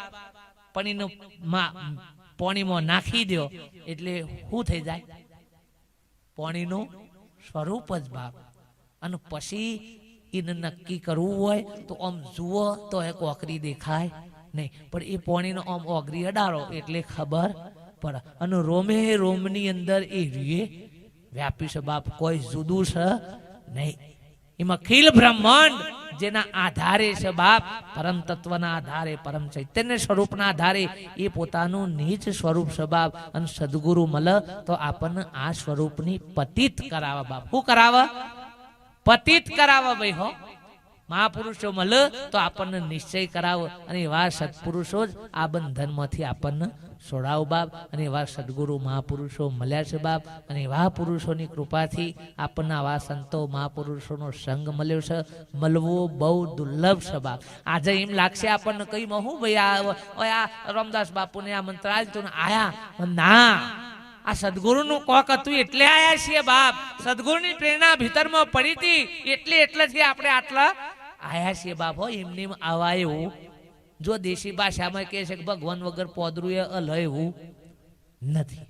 પણ એનું પોણીમાં નાખી દો એટલે શું થઈ જાય? પોણીનું સ્વરૂપ જ બાપ. અને પછી એને નક્કી કરવું હોય તો આમ જુઓ તો એ કોકરી દેખાય નહીં, પણ એ પોણીનો આમ ઓગરી અડાડો એટલે ખબર પડે. અને રોમે રોમની અંદર એ રીએ વ્યાપી છે બાપ, કોઈ જુદું છે નહીં. એમાં ખીલ બ્રહ્માંડ જેના આધારે છે બાપ, પરમ તત્વના આધારે, પરમ ચૈતન્ય સ્વરૂપના આધારે એ પોતાનું નીચ સ્વરૂપ છે બાપ. અને સદગુરુ મળે તો આપણને આ સ્વરૂપની પતિત કરાવે બાપ. શું કરાવે? પતિત કરાવે ભાઈ હો. મહાપુરુષો મળે તો આપણને નિશ્ચય કરાવો. અને એવા સત્પુરુષો જ આ બંધનમાંથી આપણને છોડાવ બાપ. અને એવા સદગુરુ મહાપુરુષો મળ્યા છે બાપ. અને એવા પુરુષોની કૃપાથી આપણને આવા સંતો મહાપુરુષોનો સંગ મળ્યો છે. મળવો બહુ દુર્લભ છે બાપ. આજે એમ લાગશે આપણને કઈ હું ભાઈ આ રામદાસ બાપુને આ મંત્ર આલતું આયા ના, આ સદગુરુનું કોક હતું એટલે આયા છીએ બાપ. સદગુરુની પ્રેરણા ભીતરમાં પડી હતી એટલેથી આપણે આટલા આયા છીએ બાપ. હો એમને આવા એવું જો દેશી ભાષામાં કહે છે કે ભગવાન વગર પોદરું એ અલ એવું નથી.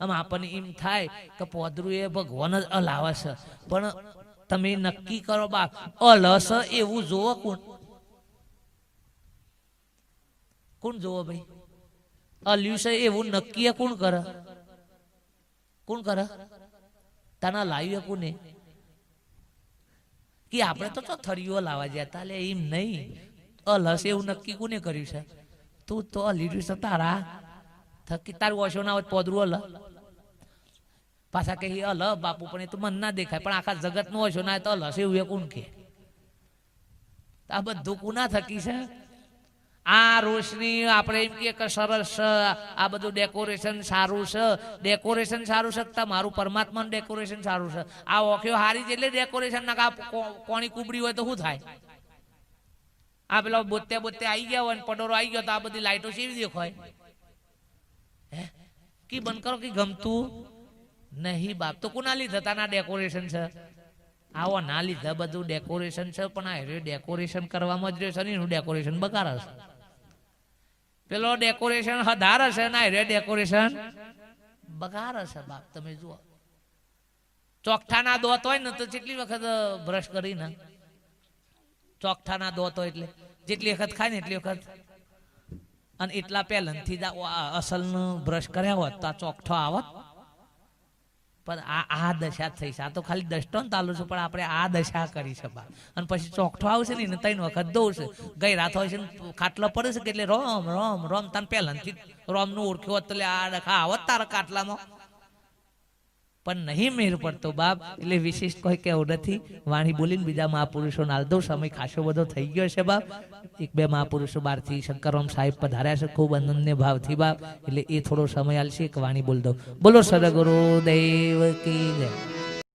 આમ આપણને એમ થાય કે પોદરું એ ભગવાન જ અલાવે છે, પણ તમે નક્કી કરો બાપ અલ છે એવું જોવો. કોણ જોવો ભાઈ? અલ્યું છે એવું નક્કી કોણ કરે? કોણ કરે? તાના લાવ્યું કોને? કે આપણે તો થરીઓ લાવવા જતા લે એમ નહીં. અલસ એવું નક્કી કોને કર્યું છે? તું તો લીધું છે તારા થકી. તારું ઓછો ના હોય પોદરું અલ પાછા કે અલ બાપુ, પણ એ તો મન ના દેખાય, પણ આખા જગત નો ઓછો ના તો અલસ એવું એ કોણ કે? આ બધું કોના થકી છે? આ રોશની આપણે એમ કે સરસ આ બધું ડેકોરેશન સારું છે, ડેકોરેશન સારું છે, તમારું પરમાત્માનું ડેકોરેશન સારું છે. આ ઓખ્યો હારી એટલે ડેકોરેશન ના કોણી કુબડી હોય તો શું થાય? આ પેલા બોતે આવી ગયા હોય ને પડોરો આવી ગયો તો આ બધી લાઈટો કેવી દેખાય? હે કી બંધ કરો કે ગમતું નહીં બાપ. તો કોના લીધે તાના ડેકોરેશન છે? આવો ના લીધે બધું ડેકોરેશન છે, પણ આ ડેકોરેશન કરવામાં જ રહ્યો છે ને એનું ડેકોરેશન બગાડે છે. પેલો ડેકોરેશન હધાર છે ને આ ડેકોરેશન બગાડે છે બાપ. તમે જુઓ ચોકઠાના દોત હોય ને તો જેટલી વખત બ્રશ કરીને ચોકઠાના દોત હોય એટલે જેટલી વખત ખાય ને એટલી વખત, અને એટલા પહેલાથી અસલનું બ્રશ કર્યા હોત તો આ ચોકઠો આવત. પણ આ દશા થઈ છે. આ તો ખાલી દસ્તો ને ચાલુ છે, પણ આપણે આ દશા કરી છે બાપ. અને પછી ચોકઠો આવશે ને 3 વખત દોડશે. ગઈ રાત હોય છે ને ખાટલો પડે છે કે એટલે રોમ રોમ રોમ તને પહેલાથી રોમનું ઓળખ્યું હોત તો આ ડખા આવત તારા કાટલામાં. પણ નહીં મેર પડતો બાપ, એટલે વિશિષ્ટ કોઈ કેવું નથી. વાણી બોલીને બીજા મહાપુરુષો નાલ દો. સમય ખાસો બધો થઈ ગયો છે બાપ. એક બે મહાપુરુષો બહારથી શંકરરામ સાહેબ પધાર્યા છે ખૂબ અનન્ય ભાવથી બાપ, એટલે એ થોડો સમય આલશે. એક વાણી બોલ દો. બોલો સદગુરુ દેવ કી જય.